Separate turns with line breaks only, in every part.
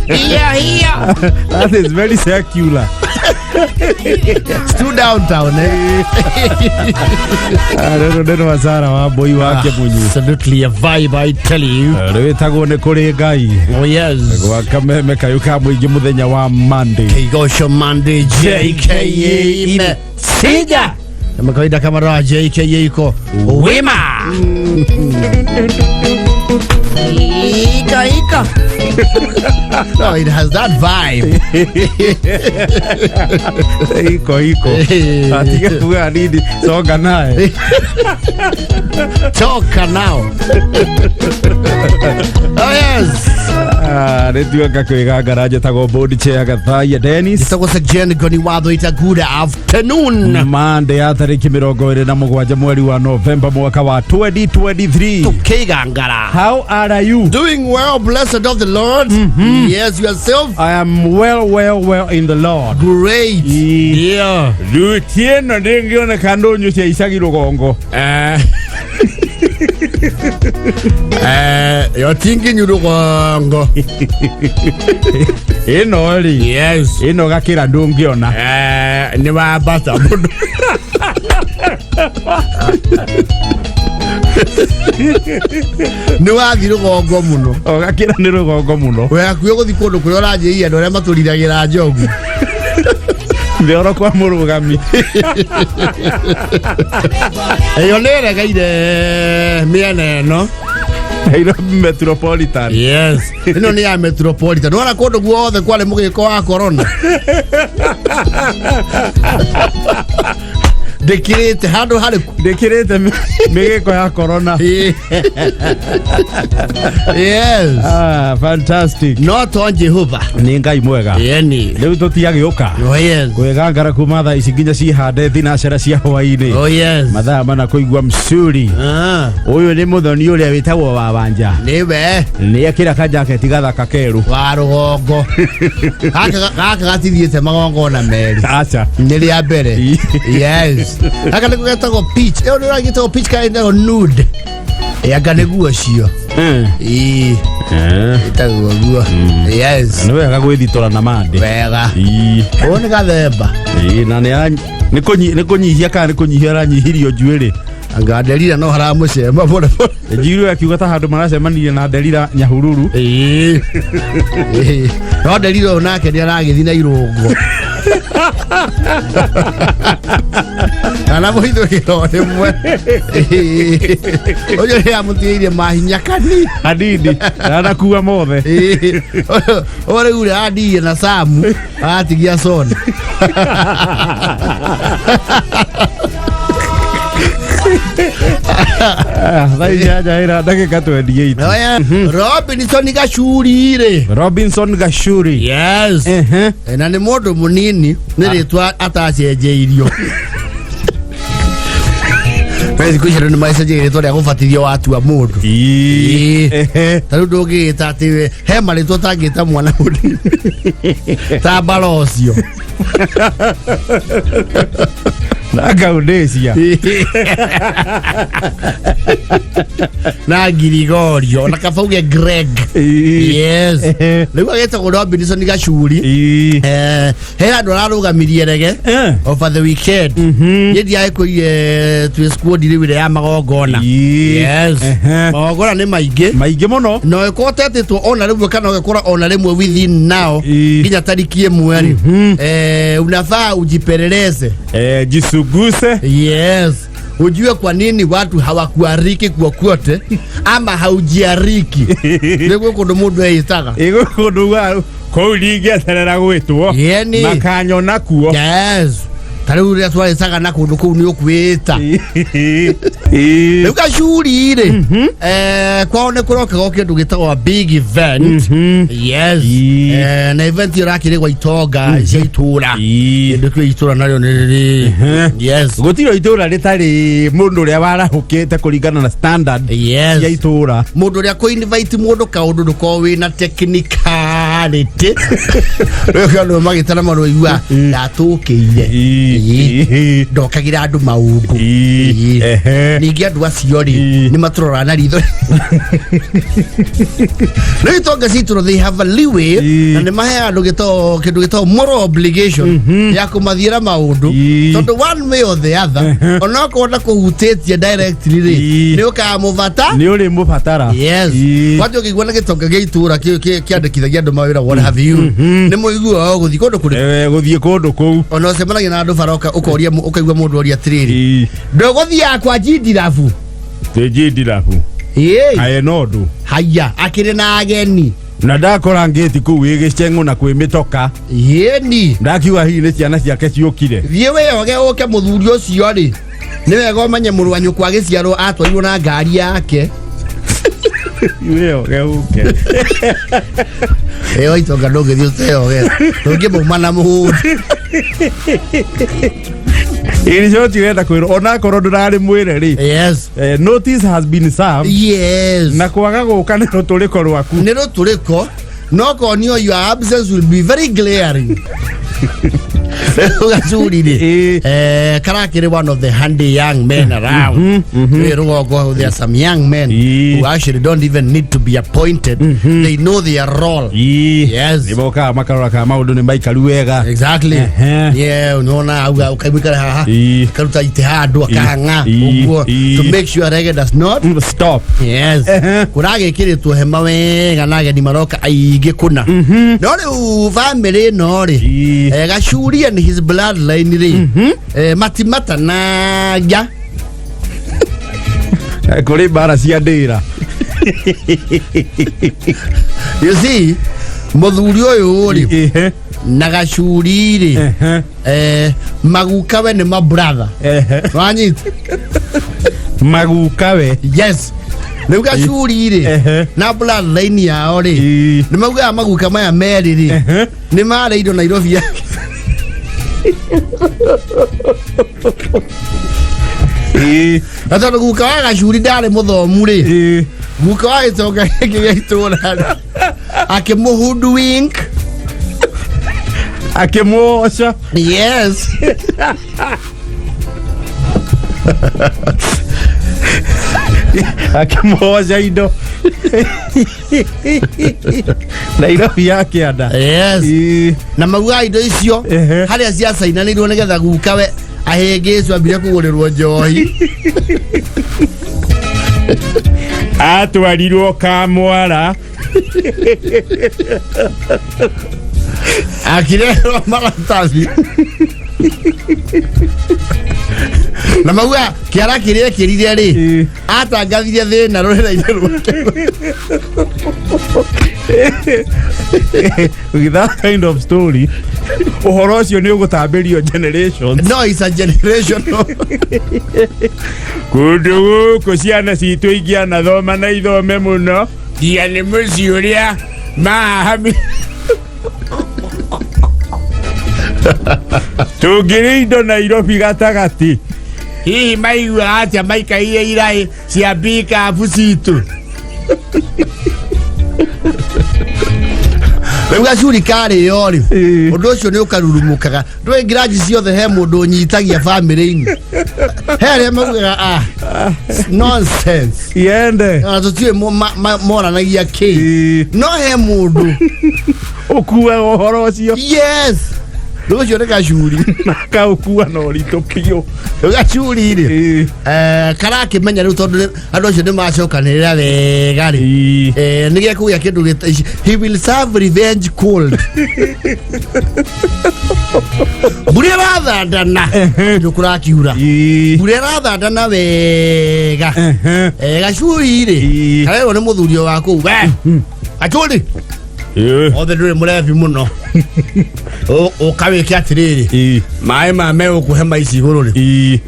Here.
That is very secular.
It's too downtown, eh?
Neno wasara wa boy wake munyi.
Absolutely a vibe, I tell you.
Rwetagwo ne kuri Ngai.
Oh yes.
Gwa kameme kayuka muingi muthenya wa Monday.
Kigooco Monday JKA Sija. Kama kawaida kama raha JKA iko wima. Ika. No, it has that vibe.
Iko. Atika kuga nini soga nae.
Toka now. Oh yes.
Netiweka Kwigangara tago body chair gathaya Dennis.
Itago sejen goni wado ita good afternoon.
Monday atariki 27 mwezi wa November mwaka wa 2023.
Kwigangara.
How are you?
Doing well, blessed of the Lord. Yes, yourself?
I am well in the Lord.
Great.
Yeah. Lutieno ndingiona kandonyo cha Isagi Rugongo.
You're thinking you Rugongo.
Enoli.
Yes.
Eno gakira ndungiona.
Ni mabata muno. Ni wathi Rugongo muno.
Ogakira ni Rugongo muno.
We akuye guthi kundu kuria urathii andu aria maturiragira njogu.
Ndeoro kwa murugami.
Eyo nere gaire miene no.
Nairobi Metropolitan.
Yes. Ino ni ya Metropolitan. Nora kundu guothe kwale mugiko wa corona. Dekirete hado hale
dekirete migiko ya corona.
Yes.
Fantastic.
Not on Jehovah.
Ni Ngai mwega.
Yeni.
Leo tutiagioka.
Oh yes.
Kwigangara kuma thaa ici nginya cihande thinacera cia hwaini.
Oh yes.
Mathaa mana kuigua msuri. Uyu ni muthoni uria witagwo wa Wanja.
Niwe.
Ni akira ka jacket gathaka keru.
Wa Rugongo. Gaka gatithiete magongo na meri.
Acha.
Ni ria mbere. Yes. Aka niko getagwo peach. Eyo nira getagwo peach ka ndego nude. Aka niguo cio. Itagwo guo. Yes.
Ni wega gwithitora na mande.
Wega. O ni gathemba.
Na ni kunyihia kana ni kunyihia ranyihirio njuiri.
Anga Delila no haramucema bora.
Njiru akiuga ta handu maracemanirie na Delila Nyahururu.
No Delila onake ni aragithi na irungo. Ana muhitho kirone mwe. Oyo ya mutiire mahinya
Hadidi ana kuwa mothe.
Ore ule adi na Samu atigia sona.
Jaira dakika 28. Robinson Gashuri.
Yes. Na ni mundu munini ni ritwa atacenjeirio. Pezi kushira ni maisaje ritwa ria gufatithio watu wa mundu. Taru ndugita ati he maritwa tangita mwana munini. Ta Balocio. Na Gaudesia. Na Girigorio. Na Kafauge Greg. Yes. Lego geta ko Robinson Gashuri. He andu ararugamirie rege over the weekend. Yedi aiko to squad ile ya magogona. Yes. Magogona ni maige muno. No ekotete to ona rimwe kana ukora ona rimwe within now. Nginya tariki emwe. Unafaa ujipeleleze.
Jisuguse.
Yes. Ujue kwa nini watu hawakuariki kwa kwote ama haujiariki. Lego kundu mundu eitaka.
Ego kundu wa ko liga tarara gwetwo. Makanyo nakuo.
Yes. Taru ria twale saka na kundu ku ni okwita. Gashuri ire. Kwaone kuroka goke ndugitagwa big event. Yes. Na event irakire kwa Itoga Jaitura. Ndikwe Itura nayo ni. Yes.
Gotiro Itura ritari mundu ria warahukite kuringana na standard.
Yes.
Ya Itura.
Mundu ria ko invite mundu kaundu nduko wina technical. personality rwego magitana maro igua ndatukiire ndokagira andu maundu ningi andu acio ri ni maturora na ritho no tonga citro they have a leeway na ni mahe andu kindu gito moral obligation ya kumathiira maundu tondu one way or the other ona kwenda kuhutetia directly ri ni ukamuvata
ni uri mufatara
yes watu kigwa na gitonga giitura kiandikithagia andu mawira what have you ni muigua guthi kundu kuri
guthie kundu kou
ona semanagia na andu baroka ukoria ukaigwa mundu oria tiriri ndogothia kwa jindirafu
aye nondu
haya akire na ageni
na ndakora ngeti kuu igicengu na kwimitoka
yeni
ndakiuga hihi ni ciana ciake ciukire
thie weyoge uke muthuri ucio ri ni wega umanye muru wa nyukwa giciarwo atwairwo na ngari yake
weyoge uke
eyo itonga ndungithio uteyoge ndungimumana muhuri
ini choti wenda kwiro ona korwo ndurari mwire ri
yes
notice has been served
yes
na kwaga guka ni ruturiko rwaku
ni ruturiko no konio your absence will be very glaring Karakiri one of the handy young men around. There are some young men who actually don't even need to be appointed. They know their role. Yes. Exactly. Yeah, unaona ukaibika karuta itihadu akanga to make sure reggae does not
stop.
Yes. Kurage kiri tu hema wega nage ni maroka aige kuna. Nore family nore. Gashuri and his bloodline ri. Matimata naja.
Kuri bara cia ndira.
You see, muthuri uyu ri na gacuri ri magukawe ni my brother. Wanyita
magukawe.
Yes. Ni gacuri ri na bloodline yao ri ni maguka maguka maya meri ri ni mare indo Nairobi yake. Ata guka wa gacuri ndare muthomu ri guka wa itonga giki gaitura akimuhudu wink
akimwoca.
Yes.
Akimwoca indo Nairobi yake ada.
Yes. Na maguga indo icio haria cia sainanirwo nigetha gukawe ahengecwo ambire kugurirwo njohi.
Atwarirwo Kamwara
akirehwo maratathi na maguga kiara kiria kirire ri atangathire thina rurera-ini rwake.
With that kind of story uhoro ucio ni ugutambirio generations.
No, it's a generation.
Kundu guku ciana citu ingiana thoma na ithome muno
dia ni muci uria mahami
tungiri indo Nairobi gatagati
hihi maigua atia maikaire irai cia bika bucitu. Wewe gacuri kare yori undu ucio ni ukarurumukaga ndwe ngiraji ciothe he mundu nyitagia family-ini here maugaga nonsense
yende
na tutiwe moranagia ki no he mundu
ukua uhoro ucio.
Yes. Ucio ni gacuri
na ukua no rito pio
gacuri ri karakimenya riu tondu andu acio ni macokanirira wega ri ni gya kuya kindu he will serve revenge cold. Bure rathandana ndukurakiura bure rathandana wega gacuri ri karero ni muthurio waku gacuri othe ndure murebi muno ukawike atiriri mai mame ukuhe maici iguru ri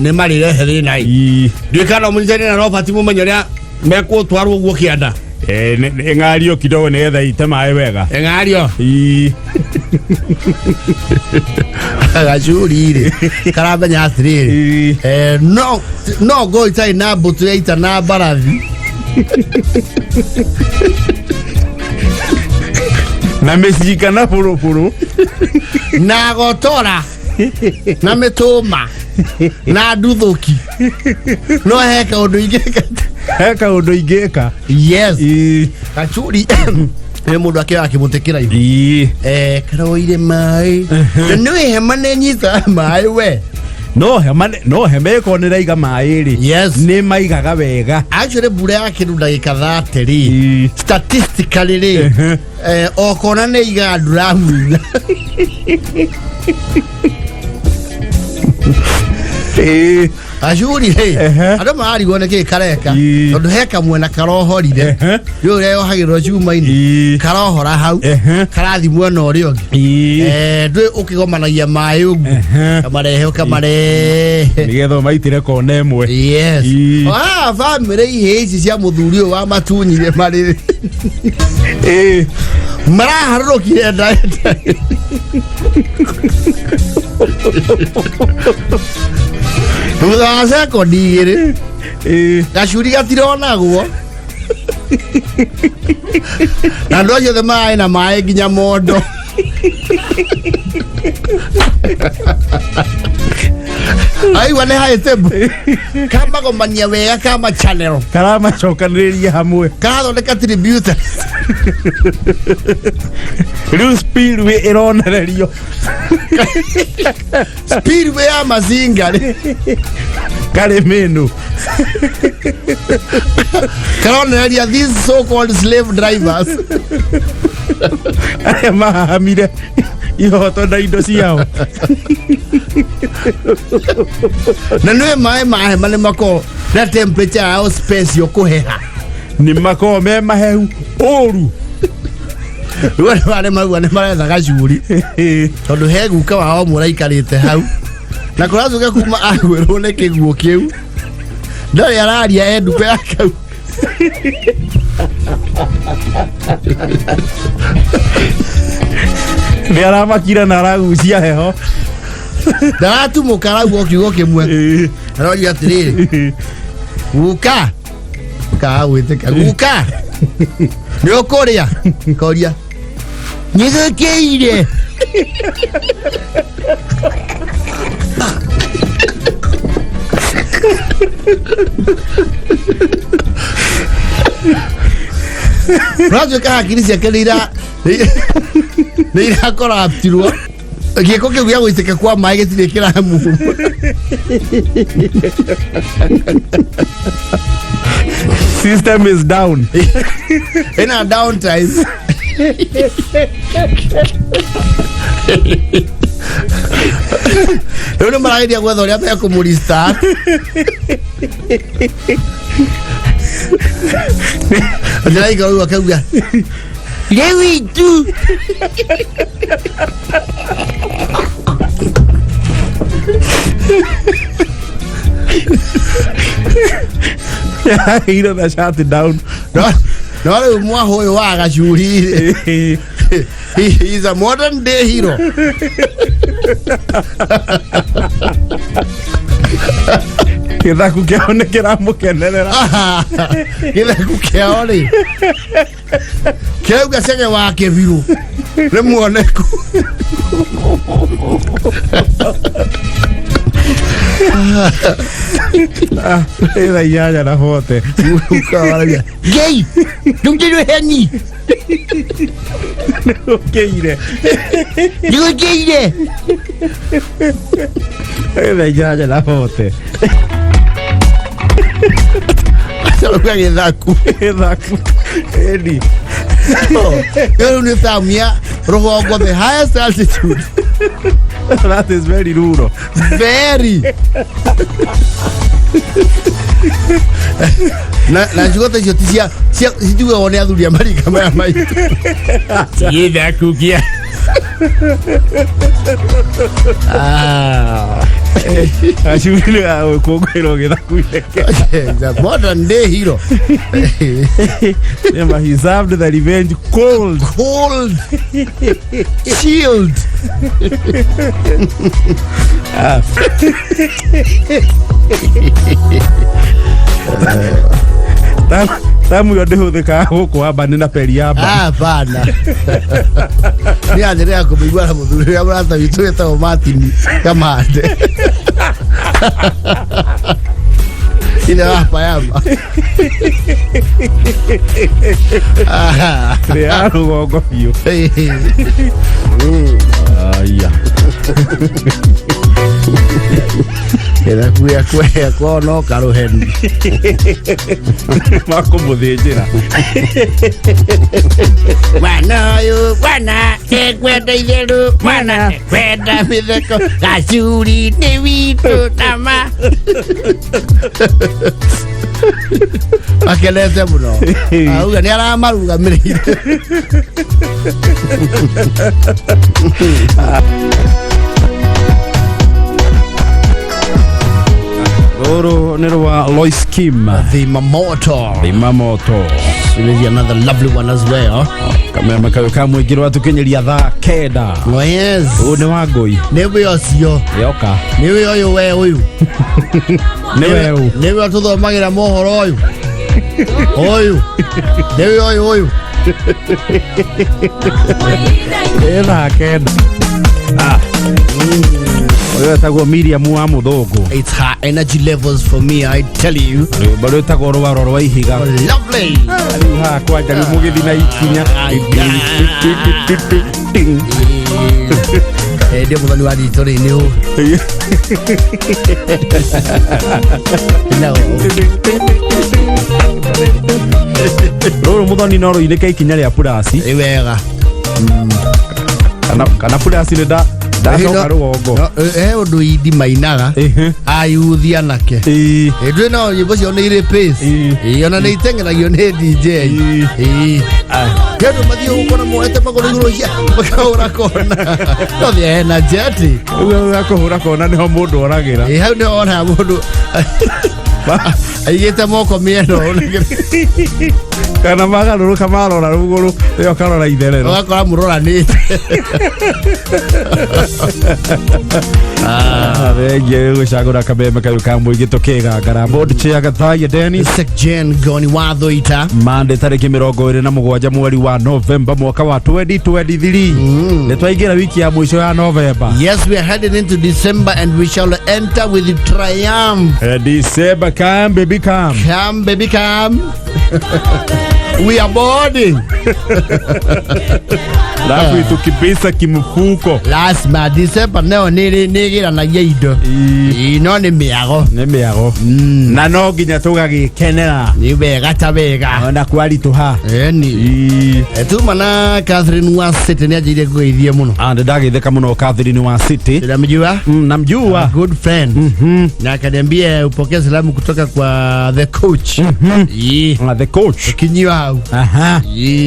ni marirehe thina ndikana munjani na Robert mumenyo ria mekutwarwo guo kianda
ngario kidogo nigetha ite mai wega
ngario gacuri ri karamenya atiriri no go itai na butu ya ita na barathi
Na mecika na puru
na gotora na metoma na nduthuki no heka undu ingeka yes kachuri mundu akiwa akimutekera ihu karoire mai no hema nenyita mai we
no hema ko ni raiga mai ri
yes
ni maigaga wega
actually bure yake ndu ndagika 30 ri statistically ri okona ne iga dramu ajuri ado mari wona ke kareka tondu heka mwena karohorire yo reo hagiro chuma ini karohora hau karathi mwena uri ongi ndwe ukigomanagia mai ugu kamare
nigetho maitire kona emwe
yes family ici cia muthuri wa matunyire mari maraharukire ndaenda Uza ko digire gacuri gatironagwo na ndoyo the mai na mai ginya mondo ai wane hai tembo kama gomania wega kama channel
karama chokaniria hamwe
katho ne contributor
Real speed we ironererio
speed we amazinga
kare menu
karonereria these so called slave drivers
mahamire ihoto na indo ciao
na nwe mai mane mako na temperature au space yo kuheha
ni mako me mahehu oru
wale maretha gacuri tondu he guka wao muraikarite hau na kurazuka kuma agwirwo ne kiguo kiu ndari araria enduka yakau
ni aramakira na aragucia heho
ndaratumuka raugo kiugo kimwe arori atiriri guka kawiteka guka ni ukuria koria nyigekeire Rajo hakiri cia kelira ni ira koraptirwo gieko kiu gia gwiteka kwa mai gitire kiramu
system is down
in a downtime Uno maraidia gwetha uria me kumurista Ndiraika uyu akauga Lewi tu
Hiro na shut it down
no le mwa hoyo wa gacuri he is a modern day hero
kithaku kiao ni kiramukenerera
kithaku kiao ri kiauga cege wake biru ni muoneku
ila yaya na hote
ukawaria gay ndumjiro heni
keire
digo keire
ila yaya na hote
saluka githaku
edi
yo ni tamia rogo the highest altitude
that is very rural
very na jugote jotia sijuwe one athuri Amerika maya mai
yida kukia ashuri awe kogwero githakuire
the modern day hero
Never he served the revenge cold
shield
tamu yo ndihuthika guku amba ni na periamba
bana ni ajerea kumigwa na muthuri ya brata witu etagwo Martin Kamande ile hapa yamba
Realo gogo yo aya
era kuya kwa no karuheni
mako mudhejera
wana yo wana ekwenda itheru wana kwenda mitheko gacuri ni witu tama akelete muno auga ni aramarugamirire
Oro nerwa Lois Kim
the Mamoto is another lovely one as well
kama makaweka mwigiro atukenyeria thaa kenda
oh yes
une wagoi
newe ocio
yoka
newe oyo we uyu newe tuthomagira mohoro oyu newe oyu
thaa kenda Oyo tago Miriam wa muthogo.
It's her energy levels for me, I tell you.
Bado tago roro wa ihiga.
Lovely.
Ha kwa jari mugithi na ikinya.
Ndio muthoni wa ditori ni u.
Roro muthoni noro ineka ikinya ria purasi.
Wega.
Kana purasi ne da Dacoka rugongo
undu idi mainaga ayuthia nake ndwe no nyimbo cio ni ire pace ona ni itengenagio ni DJ ndu mathio gukora moete maguru iguru cia makahura kona no the energetic
ugakuhura kona niho mundu oragira
hau ni ona mundu aigite moko mieno
kana magaruru kamarora ruguru yo karora itherero
ugakora murora ni
rege gucagura kabembe kayuka mwigi tukigangara board chiaga thaya Dennis
Jen goni watho ita
Monday tariki 27 mweri wa November mwaka wa 2023 netwaingira wiki ya mwisho ya November.
Yes, we are heading into December and we shall enter with triumph.
December come baby come
we are boarding.
Lafu tukibisa kimfuko
Lazima December neo nigira na indo ino ni miago
na no nginya tugagikenera
ni wega ta wega
ona kwari tuha
ni tuma na Catherine wa City ni ajire kugeithie muno
ndagitheka muno Catherine wa City
namjua
namjua
good friend na akaniambia upokee salamu kutoka kwa the coach
the coach
kinyiwa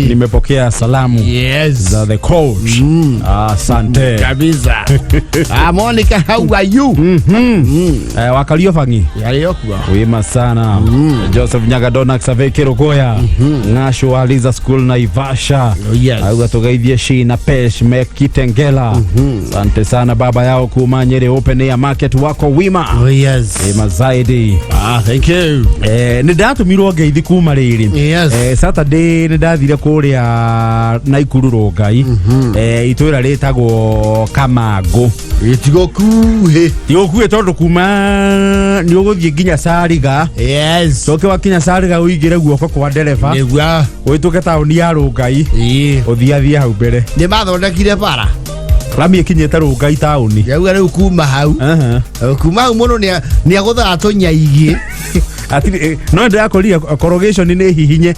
nimepokea salamu
yes
the coach asante
kabisa Monica, how are you
wakalio fangi
yaliyokuwa
wima sana Joseph Nyagadona Xavekero Goya Ngasho Aliza School na Ivasha auga tugaithie shi na pesh mekitengela asante sana baba yao kumanyere open air market wako wima wima zaidi
thank you
nidatumirwo ngeithi kuma riri Saturday nidathire kuria Naikuru Rongai itwira ritagwo Kamango itigokuhe tondu kuma ni uguthie nginya Sariga coke wakinya Sariga uigire guoko kwa dereva
nigwa
wituke tauni ya Rongai uthiathie hau mbere
ni mathondekire bara
Rami ikinyete Rongai tauni
yauga riu kuma hau kuma hau muno ni agutha tonyaigi
atiri no ndakoria corrugation ni hihinye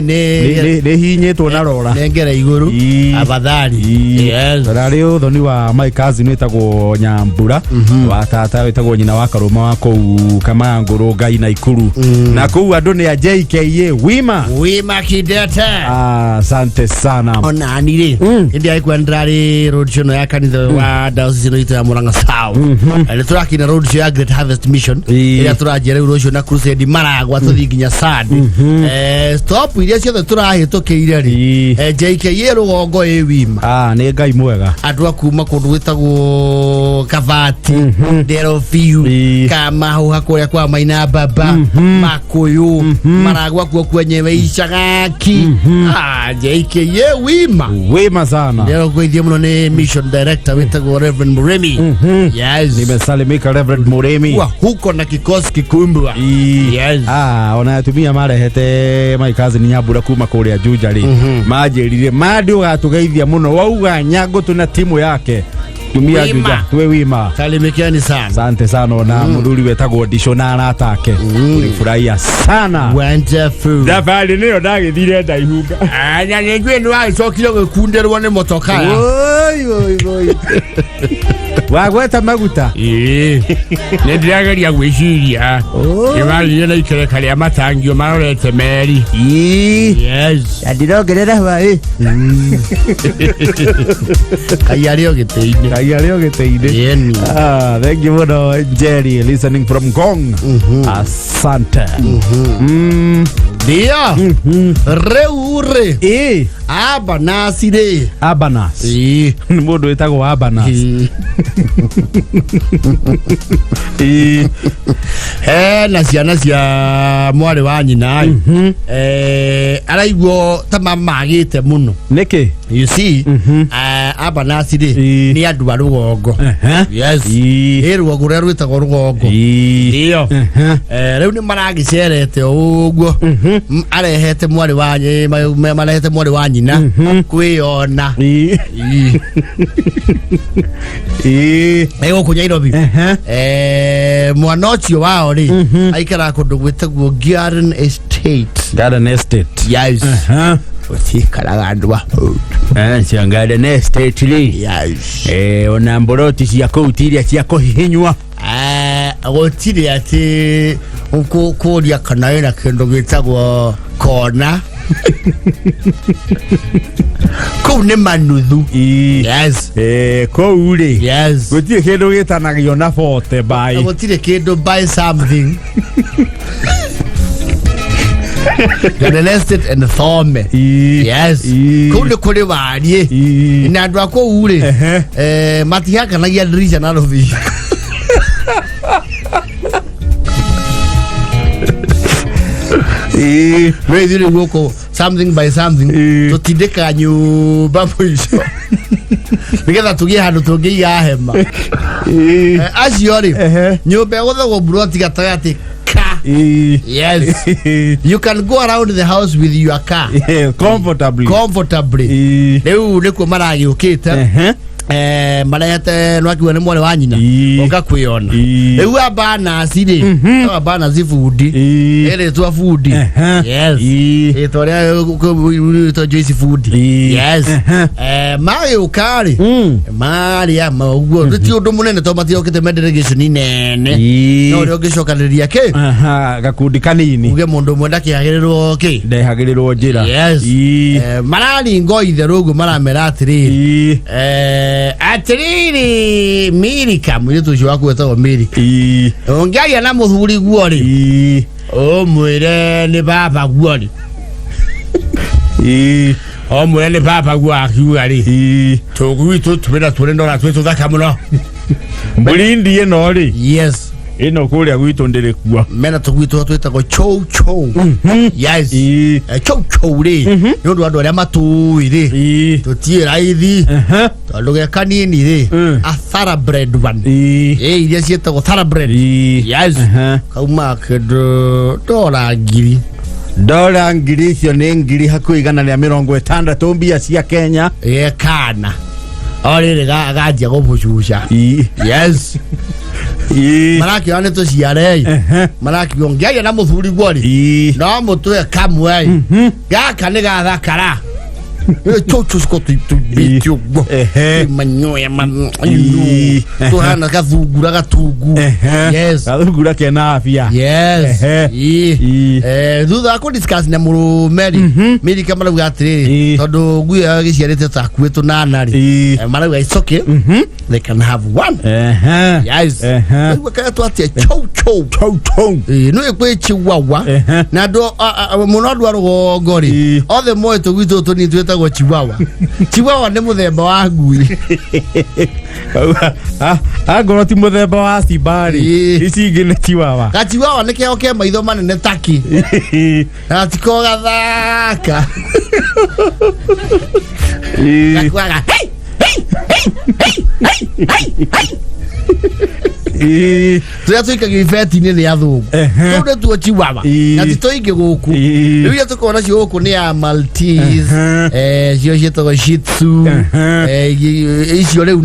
ni hihinye to na rora
nengera iguru abathari
rari uthoni wa my cousin wetagwo Nyambura wa tata wetagwo nyina wa Karuma wa kou Kamango Rongai Naikuru na kou andu ni JKA wima kideta asante sana
ona nire ndi aikwendari road show ya kanitha wa diocese ito ya Murang'a South ni turakina road show ya Great Harvest Mission ila turajere road show na crusade maragwa tuthi nginya Sadi stop iria ciothe turahitukiire ri JKA rugongo wima
ni ngai mwega
andu akuma kundu gwitagwo Kavati Derofiu Kamau hakuria kwa Maina Baba Makuyu maragwa kuo kwenyewe Ishagaki JKA wima sana leo kwithia muno ni mission director witagwo Reverend Muremi yes
nimesalimika Reverend Muremi
huko na kikosi kikumbwa yes
onatumia marehete maikazi ni Nyambura kuma kuria Jujari majirire madi ugatugeithia muno wauga Nyango tuna timu yake tumia Juja tuwe wima
salimikeni sana
asante sana na mudhuri wetagwo Dishonara atake ulifurahia sana
wonderful
dafali niyo ndagithire ndaihunga
nyanyengwe ni wacokire gukunderwo ni motoka
oi wagweta maguta
ni ndirageria gwiciria ibali na ikereka ria matangio marorete meri yes
ndirogerera hwae
kayario giteinde
thank you muno Jerry listening from Gong asante
dia reure abanas
mundu wetagwo Abanas
na ciana cia mwari wa nyina araigwo tamamagite muno
niki
you see Abanas ni andu arugongo yes rugongo ria rwitagwo rugongo ndio riu ni maragicerete uguo arehete mwari wa marehete mwari wa nyina kwiona ego kunya Nairobi mwana ucio wao ri aikara kundu gwitagwo Garden Estate yes utikaraga andu cia Garden Estate ri yes ona mboroti cia kuutiria cia kuhihinywa gutiri ati kuria kana ina kindu gitagwo kona kou ni manuthu yes
kou ri
yes
gutire kindu gitanagio na forte by
gutire kindu by something Garden Estate and Thome yes kou ni kuri warie ina andu ako uri matihaka na dirisha na rovi wezi ni woko something by something tutindika nyumba mwisho nigetha tugie handu tungiiga hema acio ri nyumba guthagwo buroti gatagati ka yes you can go around the house with your car comfortably riu nikuo maragiukite marehete nwakiwa ni mwari wa nyina oka kwiona riu Abanas ri Abanas fundi ere twa fundi yes itoria to Joyce fundi yes mari ukari mari ama uguo ti undu munene to matio kite delegation nene no rio gicokaniriria ke
gakundi kanini
uge mundu mwenda kiagirirwo ke
ndehagirirwo njira
yes marari ngoithe rugu maramera atiri atiriri Mirika mwitu ucio waku wetagwo Mirika ongiagia na muthuri guo ri mwire ni baba guo ri mwire ni baba guo akiuga ri tugwitu tumira turendora twitu thaka muno
mburindi ino ri
yes
ino kuria gwitu ndirikua
mena tugwitu twitagwo chow yes chow ri ndu andu aria matuwi ri tutie raithi tondu ge kanini ri a thoroughbred one iria cietagwo thoroughbred yes kauma kindu
dola ngiri icio ni ngiri hakuhi 160 mbia cia Kenya
kana orire gajia gubucuca yes maraki ane to ciare maraki ongiagia na muthuri gwori no mutwe kamwe gaka ni gathakara chocho skotu bityo manyoya man to hana kazugura gatugu yes
kazugura kena afya
yes thutha ko discuss na muru meri kamara bwatire tondu guya giciarite takuwe tunana ri mara gwa icoke they can have one yes kaya twatia chow no ekwe chiwawa na do munodu arugongori othe moe tugito tuni twetagwo chiwawa ni muthemba wa ngui
agoro ti muthemba wa cibari ici ingi ni chiwawa
chiwawa ni keo ke maitho manene taki na tiko gathaka kakwaga tuya tuikaga ifeti-inĩ nĩ athũngũ tondũ nĩ tuo chiwawa na titoingĩ gũkũ rĩu iria tũkona cio gũkũ nĩ ya Maltese cio ciĩtagwo Shih Tzu icio rĩu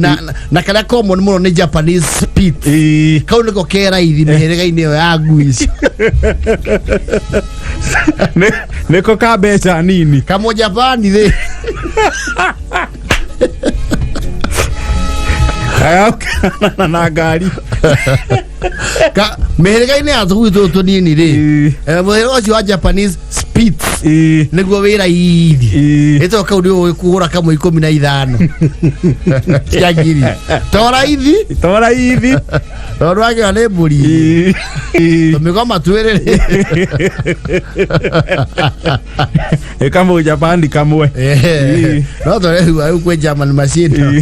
na karĩa common mũno nĩ Japanese Spitz kau nĩko ke raithi mĩhĩrĩga-inĩ ĩyo ya ngui icio
nĩko ka mbeca nini
kamo Japani thĩ
na ngari
mĩhĩrĩga-inĩ ya tũgui tũtũ tũnini rĩ mũhĩrĩga ũcio wa Japanese Spitz nĩguo wĩ raithi ĩtwo kau nĩ ũgũkũgũra kamwe 15 cia ngiri to raithi tondũ wagĩra nĩ mbũri tũmĩgoma twĩrĩ
kamwe Japani kamwe
no tũrĩu kwĩ German machine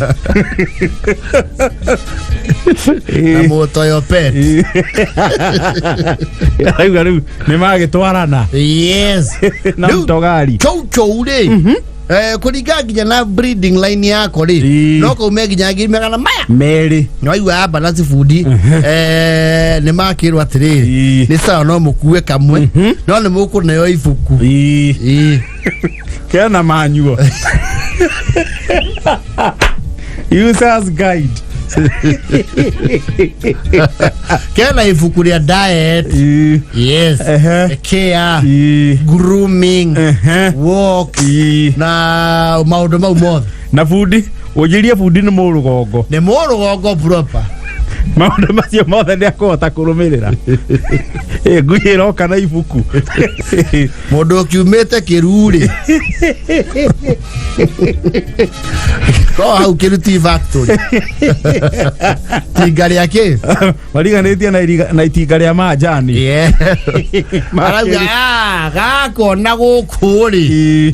na mũtoyo pet
rĩu nĩ magĩtwarana
yes
na mtogari
chow rĩ kũringa nginya na breeding line yako rĩ no kũume nginya ngiri magana maya
merĩ
no aigua balance food nĩ makĩrwo atĩrĩrĩ nĩ sawa no mũkue kamwe no nĩ mũkũneo ibuku
kena manyuo users guide
kena ibuku rĩa diet yes care grooming walk na maũndũ mau mothe
na food ũnjĩrie food nĩ mũrũgongo
proper
maũndũ macio mothe nĩ akũhota kũrũmĩrĩra ngui ĩroka na ibuku
mũndũ ũkiumĩte kĩrurĩ ko hau kĩruti factory tinga rĩake
mariganĩtie na itinga rĩa manjani
marauga gakona gũkũ rĩ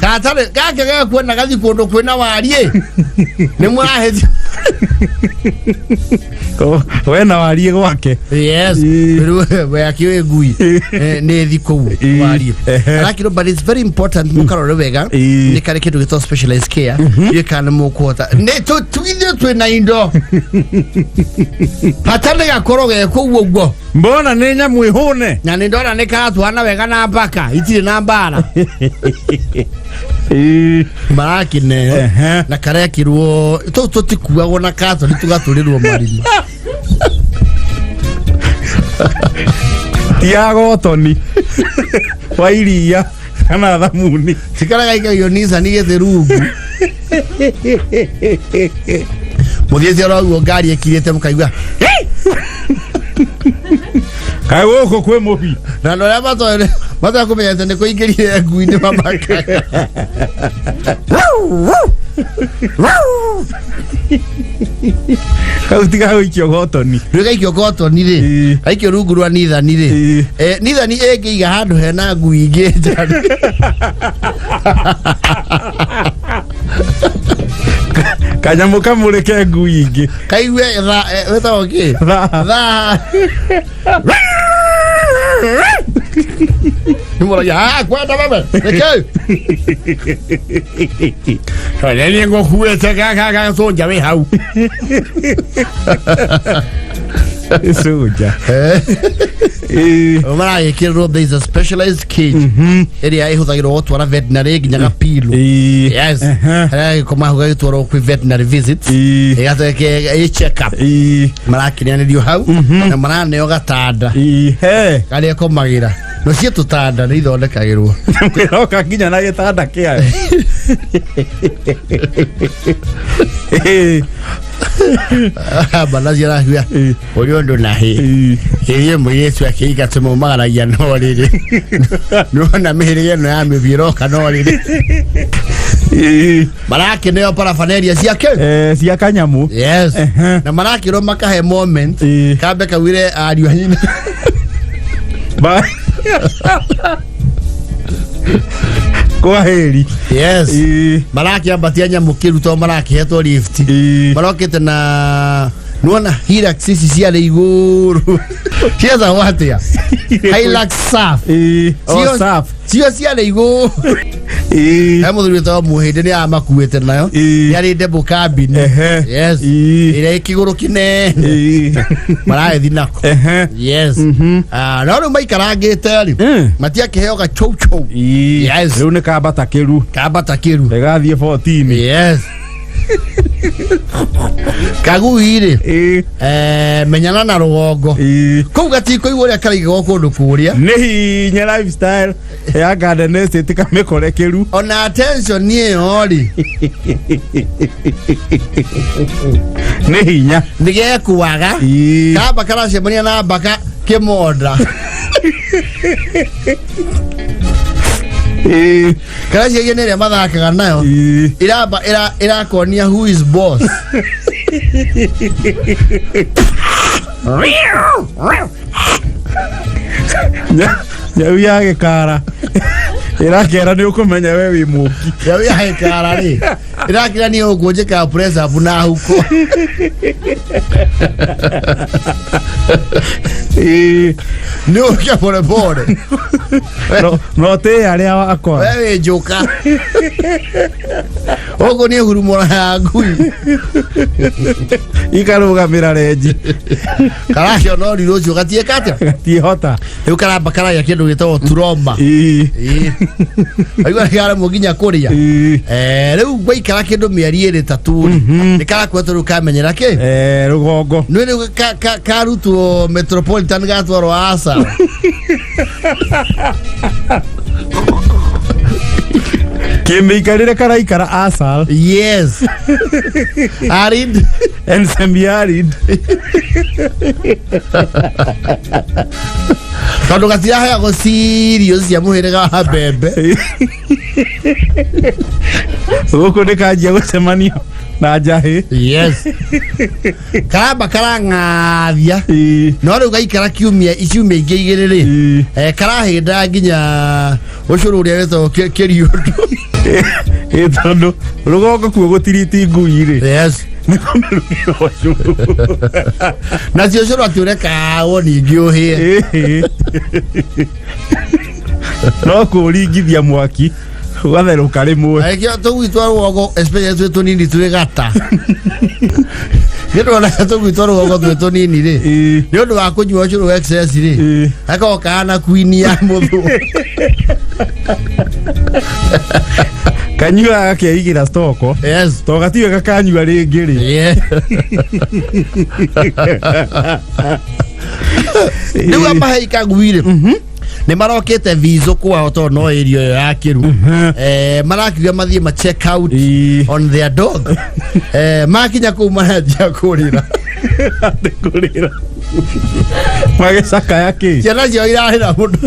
gake gakuona gathi kũndũ kwĩna wariĩ nĩ mũrahĩthi
wena warie gwake
yes we akiwe ngui nĩ thi kũu warie arakiro but it's very important mũkarore wega nĩ karĩ kĩndũ gĩtagwo specialized care gĩkana mũkũhota nĩ tũtugithio twĩna indo hatarĩ gakorwo ge kũu ũguo
mbona nĩ nyamũ ihũne
na nĩ ndona nĩ karatwana wega na mbaka itirĩ na mbara marakine na karekirwo tũtikuagwo na kato nĩtũgatũrĩrwo marima
tiagotoni wa iria kana thamuni
cikaraga ikaio Nissan gĩthĩrungu mũthiĩte oroguo ngari ĩkirĩte mũkaigua
kaĩ gũkũ kwĩ mũbi
na andũ arĩa matakũmenyete nĩ kũingĩrire ngui-inĩ mamakaga
kau tiga gũikio gotoni
rĩu gaikio gotoni rĩ gaikio rungu rwa Nissan rĩ Nissan ĩngĩiga handũ hena ngui ingĩ njari
kanyamũ kamũrĩke ngui ingĩ
kaigue wetagwo kĩ thaa nĩmũragia kwenda wewe rekei nĩ ngũkuĩte gagacũnja wĩ hau
soja
maragĩkĩrĩrwo there is a specialized cage ĩrĩa ĩhũthagĩrwo gũtwara veterinary nginya gapilo yes harĩa gĩkoma hau gagĩtwarwo kwĩ veterinary visits ĩgatwĩke check up marakĩneanĩrio hau na maraneo gatanda karĩa komagĩra no cia tutanda ni ithondekagirwo
kwiroka nginya na gitanda kiayo
bana cia rahia orio ndo na he mu Yesu akiiga tumo magaragia no riri no na mihirige no ya miviroka no riri maraki neo parafaneria ciake
cia kanyamu
yes na maraki ro makahe moment kambe kawire ariu hanyina
bye kwa heri
yes maraki ambatia nyamukiru to maraki heto lift marokete na nuona Hilux sisi ciale iguru kieza watia Hilux saf sio ciale iguru muthuri to muhinde ni amakuite nayo yari double cabin yes ire kiguru kinene maraethi nako yes no ru maikarangite ri matia kiheo ga chou chou yes
riu ni kabata kiru egathie 14
yes kaguire menyana na rugongo kou gatiko igore karaigo kundu kuria
ni hinya lifestyle ya garden estate kamekore kiru
ona attention ni ori
ni hinya
nige kuwaga kaba kara cemania na baka kimoda kara cie nere mathakaga nayo ira konia who is boss
nyau ya gikara irakera ni ukumenya we wi muki
nyau ya gikara ri irakira ni ukunjika press up na huko ni ukia pole pole
no te aria wakwa
wewe joka ogo ni hurumo ya ngui
ikarugamira reji
karacio no riro cio gatie kate
gatie hota
riu karamba karaya kindu gitagwo turoma aigua kara muginya kuria riu gwaikara kindu mieri iri tatu ni karakwetu riu kamenyera ki
rugongo
ni riu karutwo metropolitan gatwaro asa
kimeikarire karaikara asal
yes arid
and semi-arid
tondu gatiraheagwo serious cia muhiriga wa mbembe
guku ni kanjia gucemanio na njahi
yes karamba karang'athia no riu gaikara kiumia iciumia ingi igiri ri karahinda nginya ucuru uria wetagwo kiriundu
tondu rugongo kuo gutiriti ngui ri
yes na cio curu ati ureka ningi uhie
no kuringithia mwaki ugatheruka rimwe
aikio tugwitwa rugongo especially twi tunini twi gata ndirona tugwitwa rugongo twi tunini ri ni undu wa kunyua curu excess ri akoka na queen ya muthu
kanyua akiigira stoko
yes
to gatiwe gakanyua ringi ri
yeah niwa mahaika gwire ni marokete vizo kwa to no area ya kiru marakiria mathie ma check out on their dog makinya ku managia kurira
magesaka yake
ciana cio irahira mundu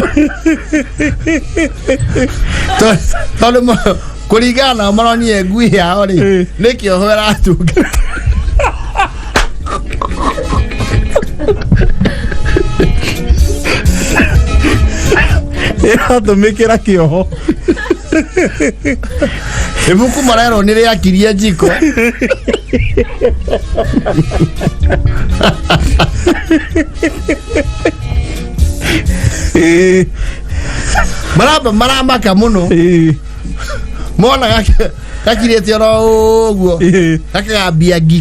tondu kuringana maronie ngui yao ri nikio hwera tunga
iratumikira kioho
ibuku marero ni ria kiria jiko maramaka muno mona gakirite oro uguo gakagambia ngi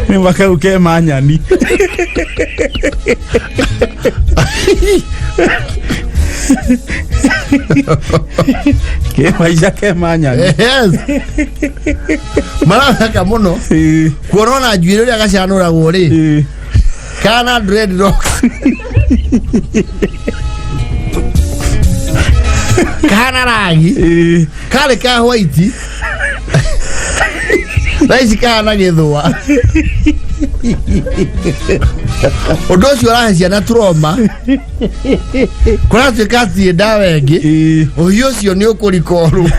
ni makauke manyani Ke maisha ke manya.
Yes. Maraka muno. Corona juire ya gashanura gore. Kana dreadlocks. Kana rangi. Kale ka white. Raisi kana githwa. Ondo cio aracia na trauma. Kora tukati ndawa ingi. Uhiu cio ni ukurikoru.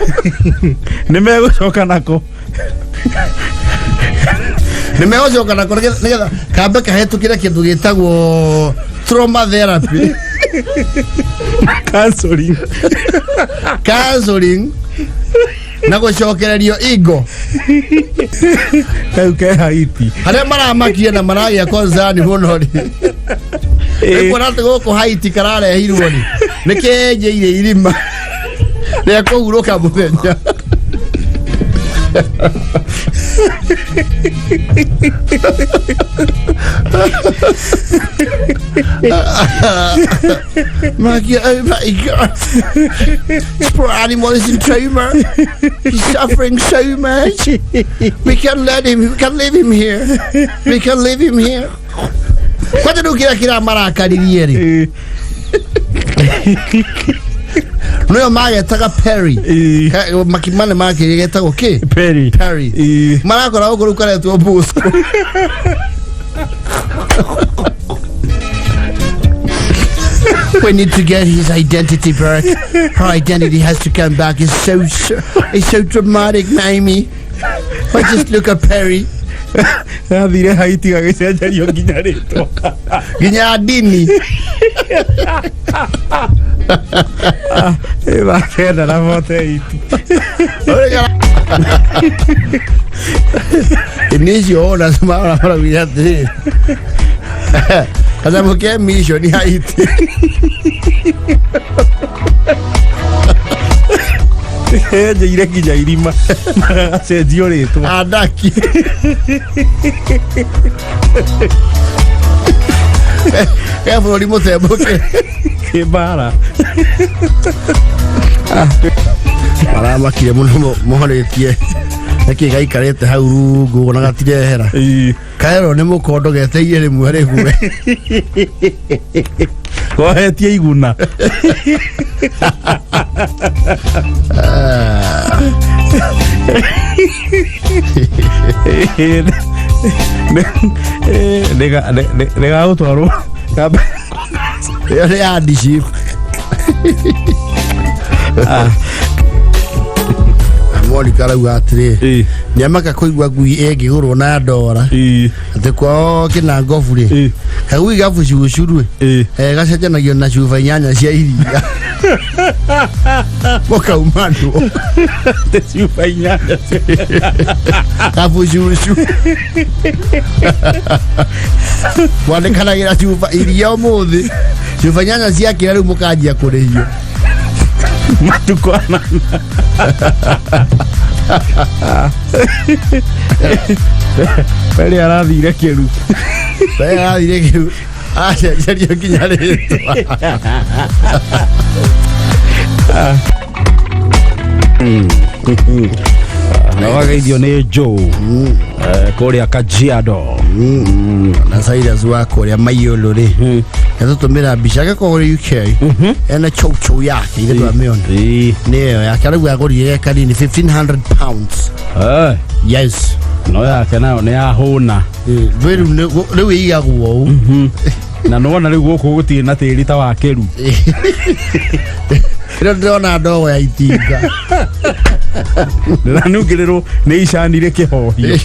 Nimegucoka nako.
Nimegucoka nako nigetha kambe kahetukire kindu gitagwo trauma therapy. Counseling. Na gucokererio ego.
Ke Haiti.
Hare maramakie na maragia concern muno ri. Ekorate goko Haiti karare hirwo ri. Nikeje ire irima. Ne kuhuruka muthenya. Magia, oh my God. Poor animal is in trauma. He's suffering so much. We can't let him. We can't leave him here. We can't leave him here. What do you kira maraka dirieri? No maga taka Perry. Makimane maga yeta okay.
Perry.
Marako rawo kurukara tu obusko. We need to get his identity back. Her identity has to come back. It's so dramatic, Mamie. But just look at Perry.
Dire Haiti gagicenjerio nginya ritwa.
Nginya dini.
Eva kenda na mote itu.
Inicio ona semana para viate. Kaza mke mission ni Haiti.
Njire nginya irima magacenjio ritwa
Adaki. Bũrũri mũtembũke
kĩmbara
maramakire mũno mohorĩtie nĩkĩ gaikarĩte hau rungu na gatirehera kaero nĩ mũkondo geteire rĩmwe rĩgwe
kohetie iguna nega gũtwarwo
ĩyo nĩ ya ndicip Monica arauga atĩrĩ nĩamaka kũigua ngui ĩngĩgũrwo na ndora atĩ kwao kĩnangobu rĩ kagui gabu cucuru gacenjanagio na cuba 8 cia iria mũkaumanwo
cuba 8
gabu cucu mwandĩkanagĩra cuba iria ũmũthĩ cuba 8 ciakĩra rĩu mũkanjia kũrĩhio
matukwana Pele arathire kĩru
acenjerio nginya rĩtwa
na wageithio nĩ Joe kũrĩa Kajiado
na Cyrus wa kũrĩa Maiyũlũ rĩ yatũtũmĩra mbica gĩkogore UK ena chow yake ile tuamiona nĩyo yake arauga agũrire kanini 1500 pounds yes
no yake nayo nĩ yahũna
rĩu igagwo ũũ
na nona rĩu gũkũ gũtirĩ na tĩri ta wa kĩru
ĩno ndĩrona ndogo ya itinga
na nũngĩrĩrwo nĩ icanire kĩhohio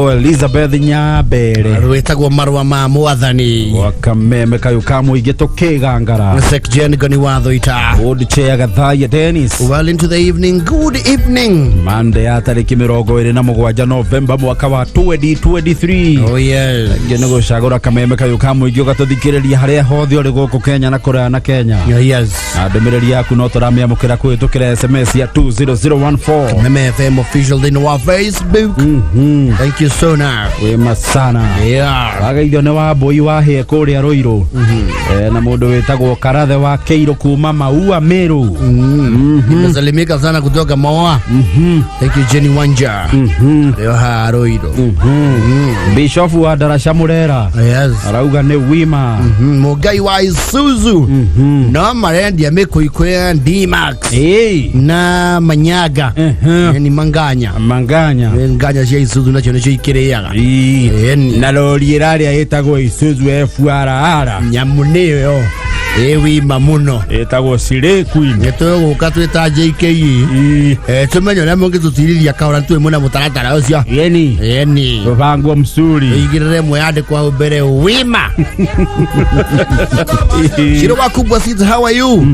etagwo Elizabeth Nyambere
wetagwo marwa ma mwathani
wakameme kayuka muingi tukigangara
Sekjen goni watho ita
Good chair Gathaya Dennis.
Well into the evening. Good evening.
Monday ya tariki 27 November mwaka wa 2023.
Oh yes.
Ngene gucagura kameme kayuka muingi gatuthikireria haria hothe uri guku Kenya na kuria na Kenya.
Yes.
Ndumiriri yaku no turamia mukira kwitukira SMS ya 20014.
Meme FM official thini wa Facebook. Thank you so much.
We masana.
Yeah.
Wagaithio ne wa boy wa he kuria Ruiru. Na mundu wetagwo Karathe wa Keiro kuma Maua Meru.
Nasalimika sana kutoka Maua. Thank you Jenny Wanja. Leo ha Ruiru.
Bishop wa Darasha Murera.
Yes.
Arauga ne wima.
Mugai wa Isuzu. No marendi amekuikwea D-Max. Na Manyaga. Yani Manganya. Manganya cia Isuzu nacio nicio ikireaga.
Na lori iraria etagwo Isuzu FURR.
Nyamuneo. Ewi mamuno
etagwo Sire Queen
neto guka twita JKE tumenyo na monge tutiriria kaura twe muna mutaratara ucio yeni
rubango msuri
igirire mwande kwa mbere wima Shiro wakubwa sit how are you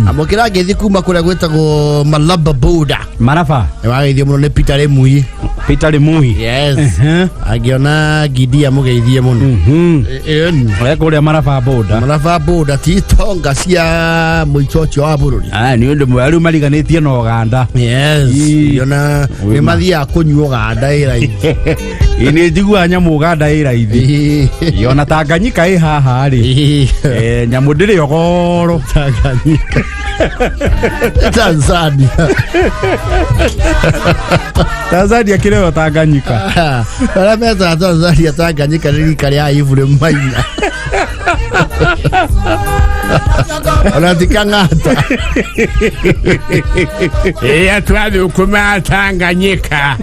amokira gethi kuma kura gwetagwo Malaba Boda
Marafa
wageithio muno ne Peter Lemuhi yes agiona gidia mugeithie muno
kuria Marafa Boda
tonga cia muichocho wa bururi
ni undu mwaru mariganitie na Uganda
yes yona ni mathia kunywa Uganda iraidi
ini njigua nyamu Uganda iraidi yona Tanganyika haha ri nyamu ndiri ogoro
Tanganyika Tanzania kireo Tanganyika ala meta Tanganyika riri kali aivure maina Anatikangata
atwali ukuma Tanganyika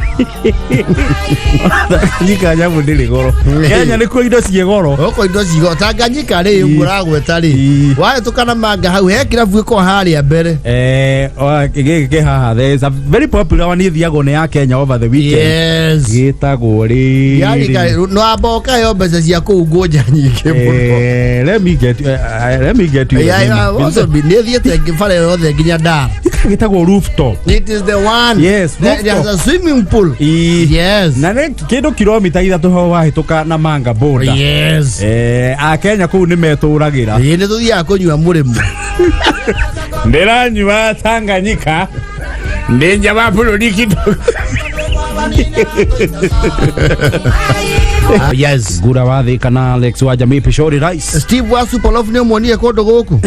Tanganyika nyamu ndiri goro Kenya niko indo cie goro
oko indo cie goro Tanganyika ri nguragwe tari wae tukana manga hau he kirabu ko hari mbere
gege haha there is a very popular one thiago ne ya Kenya over the weekend
yes
gitagwo ri
yani no aboka yo beza cia kuungoja nyingi muno
let me get you
yeah also be nethiete ngifare yothe nginya da
gitagwo rooftop
it is the one
yes
there's a swimming pool yes
na ne kido kilomita 3 ho wahituka na Manga Boda
yes
a Kenya ku ni meturagira
ni tuthia kunywa murimu
ndiranywa Tanganyika ndenja ba bururi kidogo
yes
gura wathi kana Alex wa jamii Pishori Rice
Steve Wasu Polof ni muonie kodo guku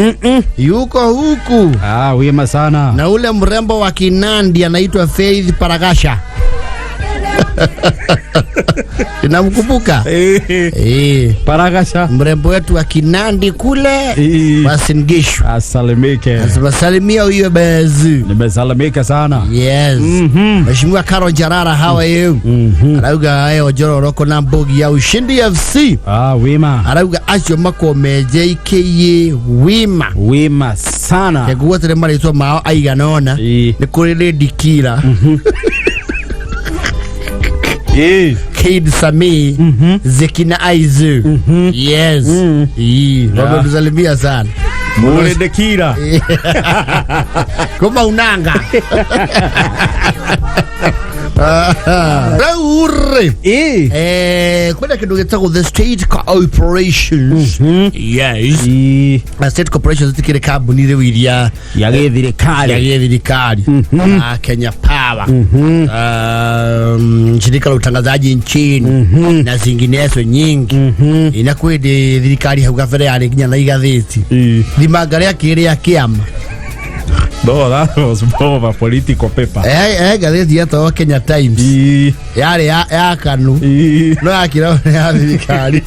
yuko huku
wema sana
na ule mrembo wa Kinandi anaitwa Faith Paragasha Tunamkumbuka
Paragasha
mrembo wetu wa Kinandi kule Wasingishu
asalimike
asalimia huyo bezi
nimesalimika sana
yes Mheshimiwa Karo Jarara how are you arauga ayo jororoko na mbogi ya Ushindi FC
wima
arauga acio makome JKE wima
sana
keguo tere marito mao aiganona ni kuri Lady Kira Kid Sami Zekina Aizu yes baba tusalimia sana
Mule de Kira
Kuma unanga Raure kwenda kidogo gitagwo the state corporations yes state corporations tikire kambuni ri iria ya githirikari Kenya Power shirika la utangazaji nchini na zinginezo nyingi inakwende thirikari hau gabere yari nginya na igatheti thimanga ria kiri ya kiama
No, that was more of a political paper.
Gatheti ya Kenya Times. Yari ya kanu. No yakira ya thirikari.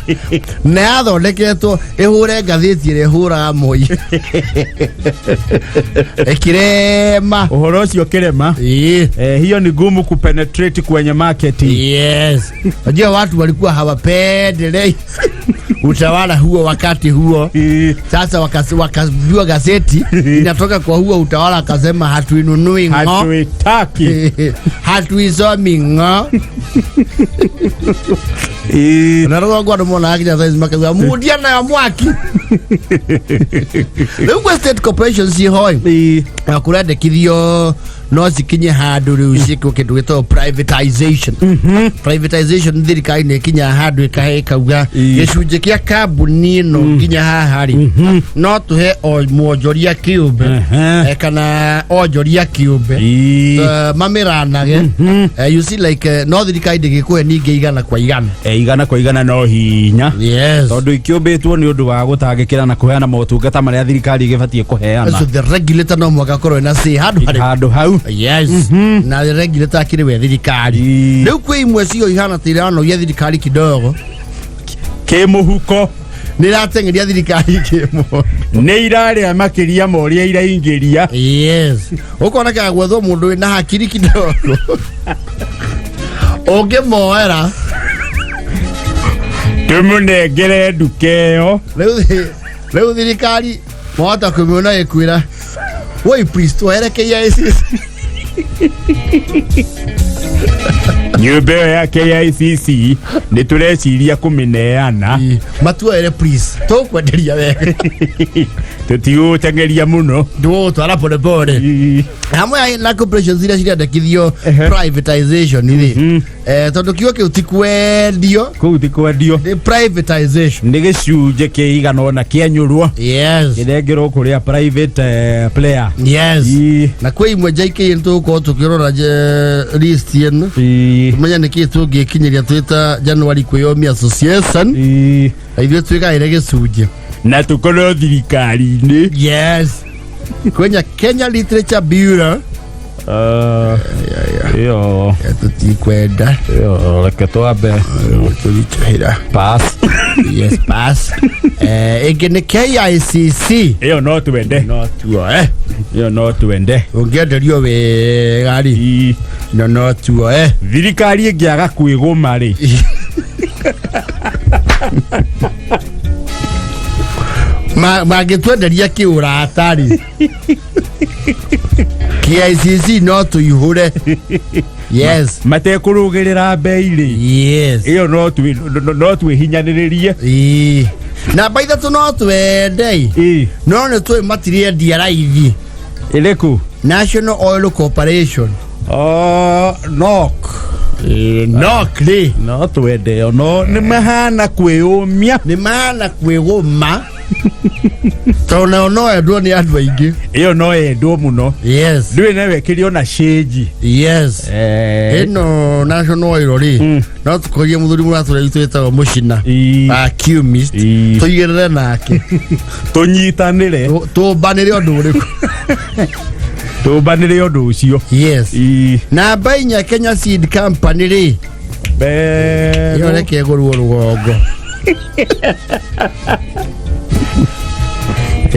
Na yathondeketwo ihure gatheti ire hura Moi. Ekirema.
Uhoro ucio kirema. Hiyo ni gumu kupenetrate kwenye market.
Yes. Unajua watu walikuwa hawapendelei. utawala huo wakati huo. Sasa wakavua gazeti inatoka kwa huo utawala, akasema hatuinunui ngo,
hatuitaki,
hatuisomi ngo. Na roho kwa mwana yake sasa makaza mudia na mwaki. Leo state corporation si hoi akurade kithio no sikinye handu riu ciko kindu gito privatization. Privatization thirikari ni kinya handu ikahe kauga gicunje kia kambuni no kinya hahari no tuhe o muonjoria kiumbe kana onjoria kiumbe mamiranage. You see like no thirikari ndingikuhe ninge igana kwa igana,
igana kwa igana no hinya.
Yes,
tondu ikiumbitwo ni undu wa gutangikira na kuheana motungata maria thirikari igibatie kuheana.
So the regulator no mwaka korwo na say handu hau. Yes, na the regulator akiri we thirikari. Riu kwi imwe cio ihana tirano ya thirikari kidogo
kimuhuko
niratengeria thirikari kimo
ni iraria makiria moria iraingiria.
Yes, ukona ka gwetho mundu na hakiri kidogo oge moera
tumunengere ndukeo.
Riu thirikari mwata kumiona ikwira woi priest werekea isi
nyumba ya KICC ni tureciria kumineana
matuere priest tukwenderia wega
tutiutengeria muno
ndo twara pole pole hamwe na corporation zira cirendekithio privatization ni tondu kiugo kiu tikwendio
kuu tikwendio
privatization
ni gicunje kiigana ona kianyurwo.
Yes,
kirengero kuria private player.
Yes, na kwi imwe JK ntuko tukirora list yenu menya niki tungikinyiria twita January kwiyomia association aithwe twikaire gicunje
na tukorwo thirikari-ini.
Yes, kwenya Kenya Literature Bureau
yo
tutikwenda
yo reke twambe
tulichahira
pass.
Yes, pass. Ingine KICC
iyo no tuende,
no tuo
iyo no tuende
ungenderio we gari no tuo
thirikari ingiaga kwiguma ri
magitwenderia kiura atari KICC no tuihure. Yes,
matekurugirira bei-ri.
Yes,
iyo no twihinyaniririe
na baitha tu no twende no ne tu matirie diaraithi
iriku
National Oil Corporation
nok
ri
no twende no ni mahana kwiyumia
tona no endwo ni andu aingi
iyo no endwo muno.
Yes,
ndui na wekirio na sheji.
Yes, ino National Oil ri no tukorie muthuri muratura itwetagwo mucina accumist tuigirire nake
tunyitanire
tumbanire undu uriku
tumbanire undu ucio.
Yes, na bainya Kenya Seed Company ri yo reke gurwo rugongo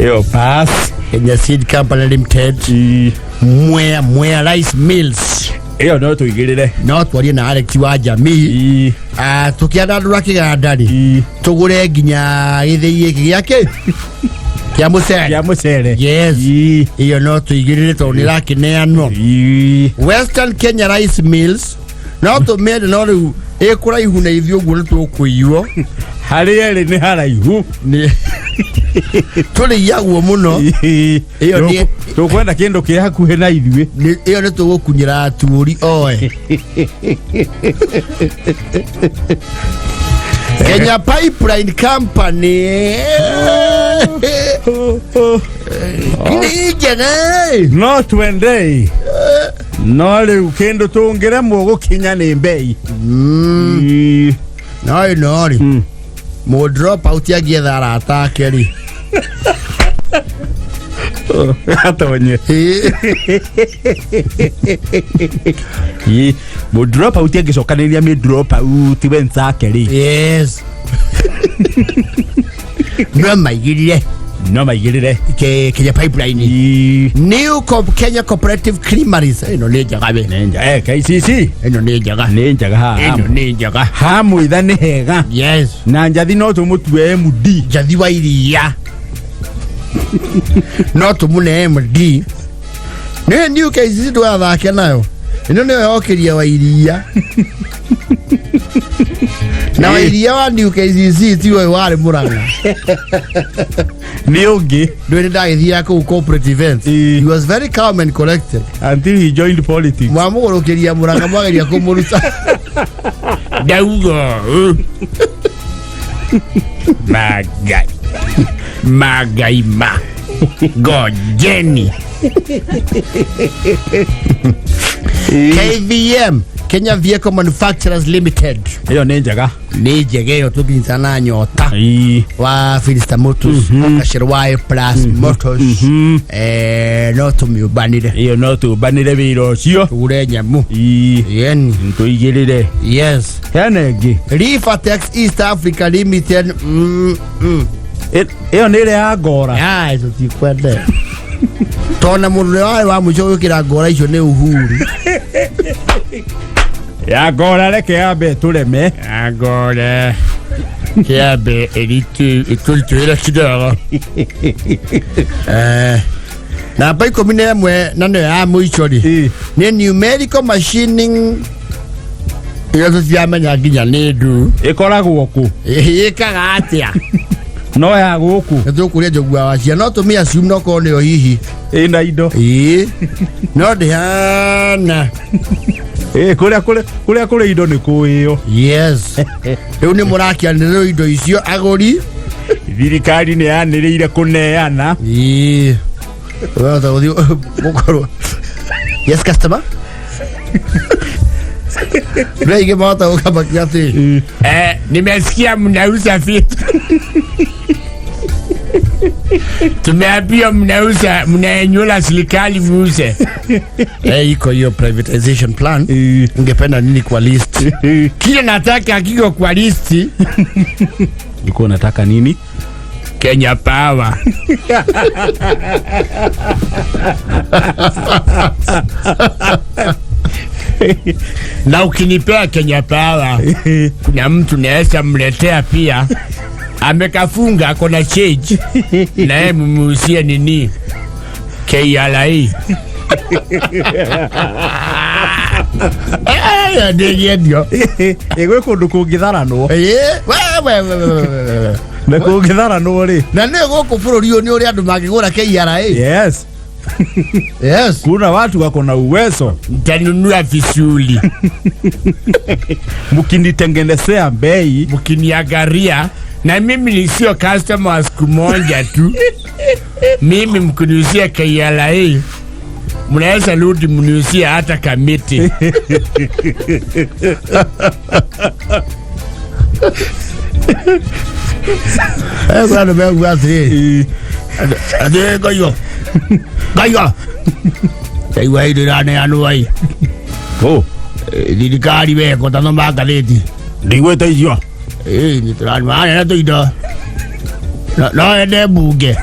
yo pass.
Kenya Seed Company Limited Mwea Rice Mills
iyo no tuigirire
no twarie na Alex wa jamii tukiandandura kigandari tugure nginya githii iki giake kia mucere. Yes, iyo no tuigirire to ni rakineano Western Kenya Rice Mills no tumende no riu ikuraihu na ithio guo ni tukuiywo
harieri ni haraihu
ni tuli yaguo muno. Iyo ni
tukwenda kindu ki hakuhe na ithuĩ
iyo ni tugukunyira turi oe Kenya Pipeline Company
no twende no riu kindu tungiremwo gukinya ni bei
no ri mo drop out ya giethara atakeri
atonye mo drop out ya gicokaniria mi drop out wensakeri.
Yes, no maigirire
no maigirire
Kenya pipeline New Kenya Cooperative Creameries ino ni njaga be
KCC
ino ni njaga ino ni njaga
hamu ithane hega
yes
na njathi no tumutue MD
njathi wa iria no tumune MD ne New KCC ndo thake nayo ino ni yokiria wa iria na wa iria wa New KCC tiwe wale Muranga
ni ungi
ndwende ndagithia ku corporate events he was very calm and collected
until he joined politics
mwamugurukiria Muranga mwageria kumuruta daugo magai gojeni KVM Kenya Vehicle Manufacturers Limited
hiyo ni njega
yo tukinsana nyota wa Fiesta Motors Kashirwaye Plus Motors no tumiubanire
hiyo no tubanire biro cio
urenyamu yeni
ntuigirire
yes
yanegi
Rifatex East Africa Limited
hiyo ni ile ya ngora
hizo tikwende tona mundu wa mucho yukira ngora icio ni Uhuru
ya ngora reke yabe tureme
ngora kiabe itultuira kidogo na pa ikomine amwe nano ya muichori ni numerical machining iyo tuciamenya nginya ni ndu
ikoragwo ku
ikaga atia
no ya guku
tukuria jogwa wacia no tumia assume no ko nio hihi
ina indo
no dihana
kuria indo ni kuiyo
yes riu ni murakianirwo indo icio aguri
thirikari ni yaniriire kuneana
wewe utaguthi mukoro yes customer Brege mata ukaba kiasi nimesikia mnauza vitu tumeambia mnaenyula serikali muuze iko hiyo privatization plan ungependa nini kwa list kile nataka kiko kwa list
niko nataka nini
Kenya Power na ukinipea Kenya Power kuna mtu naweza mletea pia amekafunga akona change na yeye mumuuzie nini KRA ndio
igwe kundu kungitharanwo na kungitharanwo ri
na ne goko bururi ni uri andu magigura KRA
yes kuna watu wako na uwezo
mtanunua visuli
mkinitengenezea bei
mkiniangalia na mimi ni sio customer wa siku moja tu mimi mkuniuzia KRA mnaweza rudi mniuzia hata kamiti bwana mwangu asiri goyo aiwa idirane anuai thirikari weko tano magareti
ndigwete icio
ni turani maana na tuido no ende bunge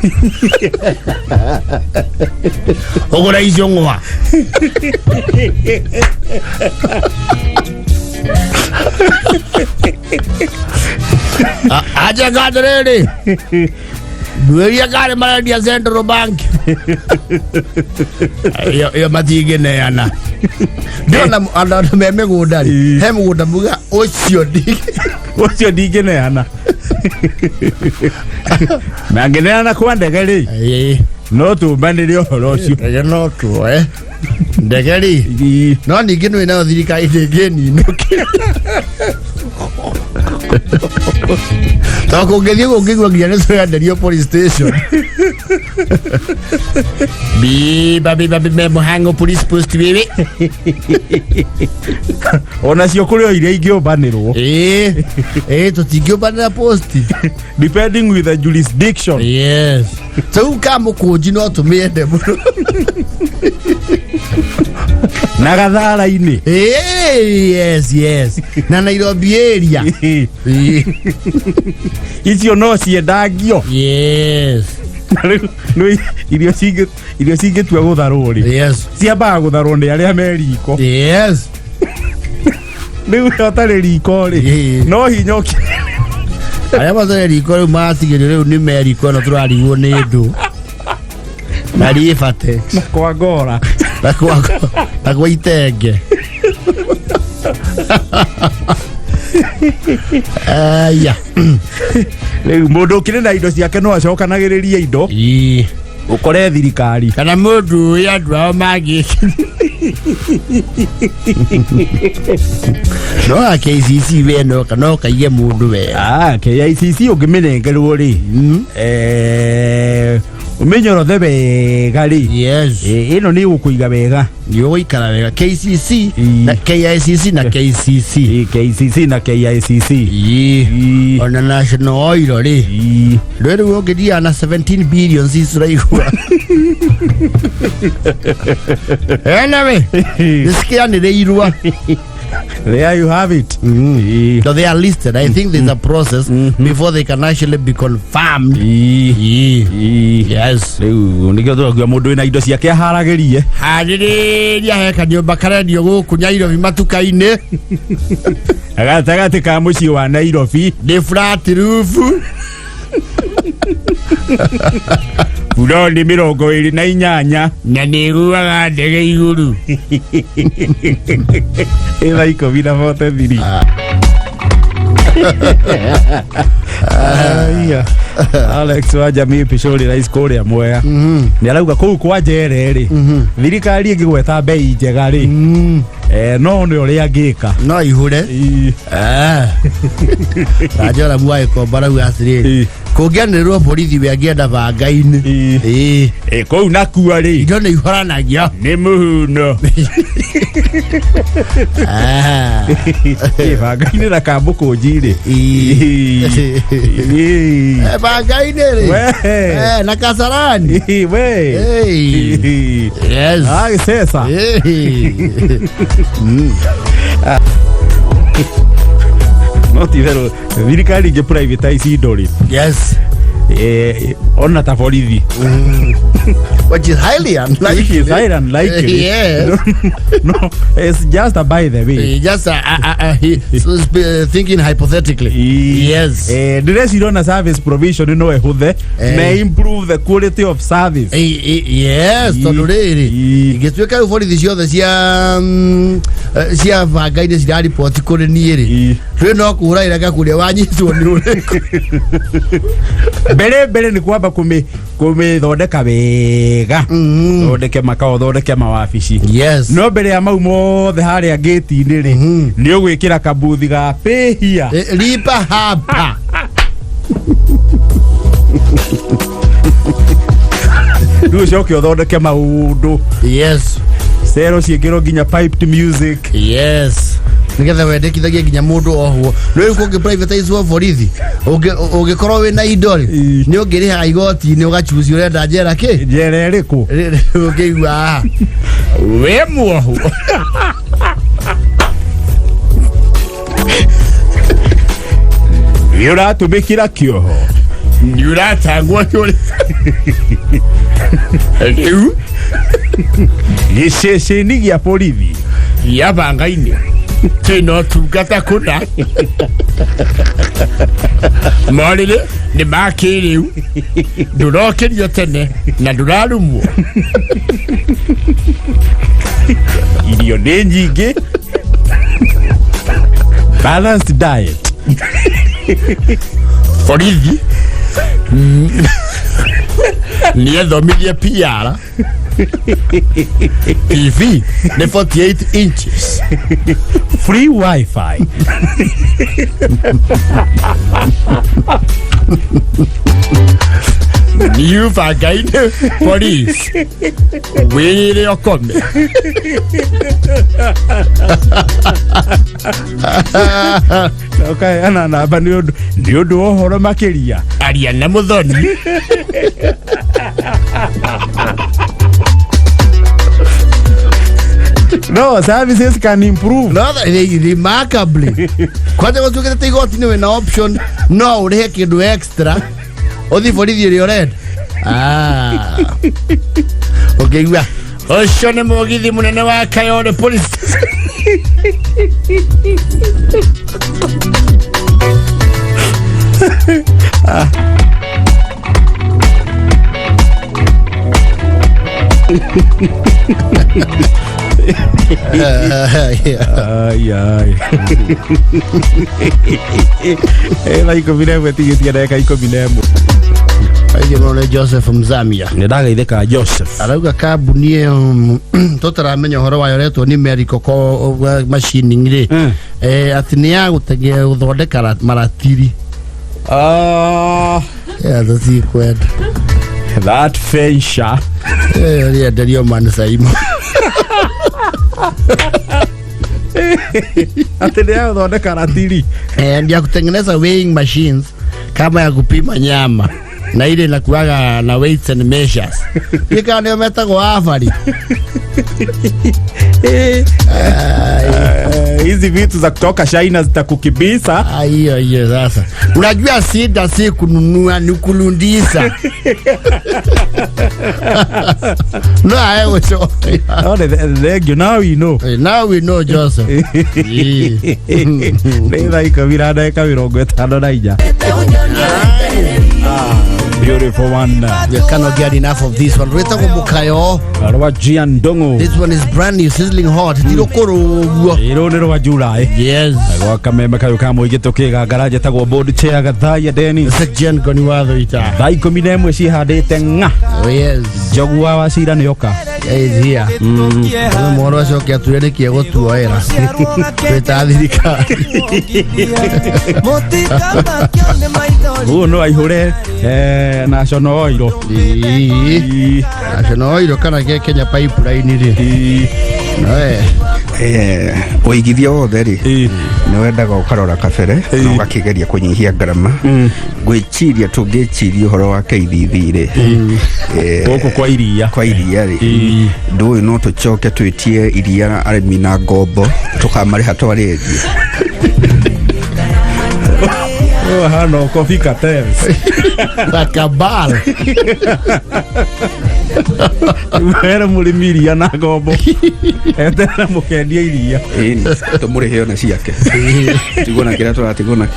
ogora icio ngwa aja gadrede dueria gare maradia Central Bank yo matige neana ndona andu meme gudari he mugunda muga ucio
ndige neana mangeneana kwa ndege ri no tu bandiri ohoro ucio
no tu ndege ri no ningi no ina thirikari ndegeni nuki tako ngegwa nginya neso ya Dario police station biba muhango police post bibi
ona cio kurio iria ingiobanirwo
tutingiobanira post
depending with the jurisdiction
yes so kama kuji no tumiende muno
na gathara-ini
yes na Nairobi area
icio no ciendagio
yes
no irio singe tua gutharwo ri
yes
ciambaga gutharwo ni aria meriko
yes
riu otari riko ri no hinyoki
aria matare riko riu matigire riu ni meriko no turarigwo ni ndu nari fate
kwa ngora
na kwa itenge aya
riu mundu kire na indo ciake no acokanagiriria indo ukore thirikari
kana mundu ya andu ao magi no KCC weno kana kaige mundu we
KCC ungimenengerwo ri umenyoro thebe gari
yes
ino ni gukuiga wega
ni guikara wega KCC na KICC na KCC
na KICC
ona national oil ri rero ungidia na 17 billion Israel anyway nisikia ni reirwa.
There you have it.
So they are listed. I think there's a process before they can actually be confirmed. Yes.
Nigetho gwa mundu ina indo ciake haragerie.
Hariria heka nyumba karendio guku Nairobi matuka-ini.
Agatagati ka muci wa Nairobi.
The flat roof.
Fuloni 28
na niguaga ndege iguru
ila iko bila mote thiri Alex wa jamii pishori rais kore Mwea ni arauga kuu kwa jere ri thirikari ingigweta bei njega ri no ni uria ngika
no ihure rajora buai ko baragu asiri kugianirwo borithi we agienda bangai-ini
kou nakua ri
indo ni ihoranagia
ni muhuno bangai-ini na kambuku njiri
bangai-ini ri na Kasarani
we
yes
sasa not even thirikari nge privatize indori
yes
ona ta borithi
which is highly unlikely.
Yeah. No, it's just a by the way.
Just thinking hypothetically. Yes.
Dress you don't service provision no ehuthe may improve the quality of service.
Yes, tonduriri. Igituika for this year cia bangai-ini cirari report kuri niiri. Twe no kuura iraga kuria wanyitwo ni ureko.
Bere ni kwamba kume thondeka wega. Thondeke makao thondeke mawabici.
Yes.
No bere ya mau mothe haria gate-ini ri ni ugwikira kabuthi ga pehia.
Lipa hapa.
Ndu coke thondeke maundu.
Yes.
Sero ciengero nginya piped music.
Yes. Nigetha wendekithagia nginya mundu oho no uko privatize wa borithi ugikorwo we na idol ni ungiriha igoti-ini ugachuzi urenda njera ki
njera iriku
ukigwa we muohu
uratumikira kioho
ni uratangwo yuri riu
giceceni gia borithi
ya bangai-ini tino tungata kuna morire ni makiriu ndurokerio tene na ndurarumwo
irio ni nyingi balanced diet
borithi ni ethomithie PR TV ni 48 inches
free wifi
new bangai-ini police wire okome
okay ana namba ni undu ohoro makiria
aria na muthoni
no services can improve
no remarkably kwanza watu kete igoti ni we na option no urehe kindu extra othi borithi ri urenda Okay, gua. Ocio nĩ mũgithi mũnene wa Kayole Police.
Like vile tigitia ndeka 11
Aigirwo Joseph Mzamia
ndageitheka Joseph
arauga kambuni tutaramenya uhoro wayo retwo ni Meriko machining ri ati ni ya guthondeka maratiri that's kwenda
that fensha
ya Dario Man Saimo
ati ni ya guthondeka maratiri
ndio kutengeneza weighing machines kama ya kupima nyama na ile inakuaga na weights and measures nika ndio metagwo afari
hizi vitu za kutoka China zitakukibisa
hiyo sasa unajua sida si kununua ni kulundisa no I was so now we know Joseph
like virada ka virongo etano na ija beautiful one.
You cannot get enough of this one. Reta Mukayo.
Ndongo.
This one is brand new, sizzling hot.
Iro July.
Yes.
Kameme kayo kamo igitokiga garaje tagwo board chair gathaya Dennis.
Section goni watho ita.
Thai 11 ci handite nga.
Oh yes.
Jogua wa cira ni oka.
Is here. Moro acio ke aturere kie gutuoera. Twita thirikari.
No aihure national oil.
National oil kana ke Kenya pipeline ri.
Uigithia wothe ri ni wendaga ukarora kabere no gakigeria kunyihia ngarama gwiciria tungiciria uhoro wa KDV ri
goko kwa iria
ri nduyu no tucoke twitie iria arimi na ngombo tukamariha twarendia
hano coffee cartels
bakabal
era mulimiria na ngombo etera mukendia iria
tumurihe ona ciake tigona kira turatigona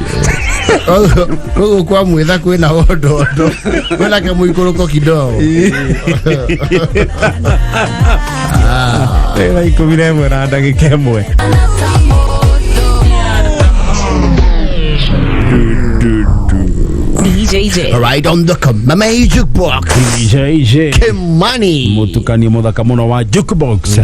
kogo kwa mwitha kwina ondo kwina kemuikuruko kidogo
era 11 na ndagika imwe
DJ right on the major box
DJ
Kimani
mutukani muthaka muno wa jukebox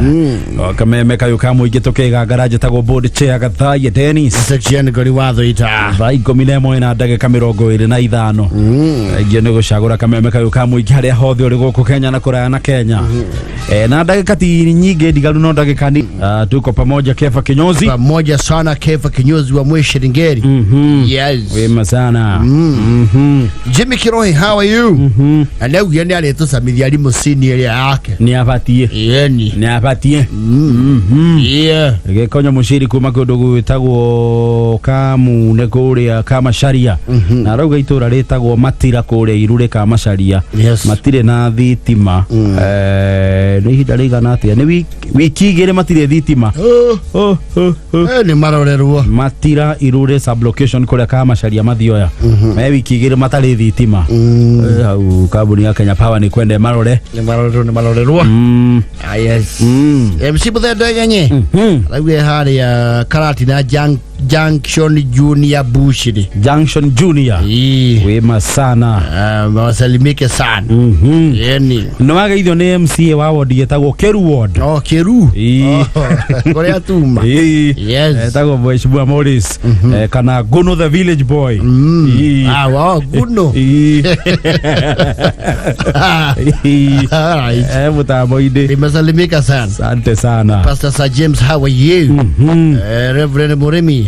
kameme kayo kamo igitokiga garaje tagwo board chair gathaya Dennis
section gori watho ita
Thai 11 na ndagika 25 igio ni gucagura kameme kayo kamo igiharia hothe uri guku Kenya na kuraya na Kenya na ndagika ti nyingi ndigaru no ndagika ni tuko pamoja Kefa Kinyozi
pamoja sana Kefa Kinyozi wa Mweshiringeri yes
wema sana
Jimmy Kirohi, how are you? And now we are nearly to some million senior yake.
Ni apatie.
Yeni.
Ni apatie.
Yeah.
Gekonya mushiri kuma kudogo wetagwo kamu nekoria kama sharia. Na rauga itura retagwo matira kuria irure kama sharia.
Yes.
Matire na thitima. Ni hinda rigana atia. Ni wiki igire matire thitima.
Ni marorerwo.
Matira irure sublocation kuria kama sharia mathioya. Me wiki igire matari thitima au kabuni ya Kenya Power ni kwende marore
ni marorerwo yes MC Buthe ganye lawe hari ya Karati na Junction Junior Bushiri
Junction Junior wema sana
mawasalimike sana yeni
no waga ithio ni MCA wa ward yetagwo Keru ward
Keru kore atuma yes
yetagwo Mheshimiwa Morris kana Gono the village boy
wow Gono
mutamo ide
nimesalimika sana
asante sana
Pastor Sir James, how are you? Reverend Murimi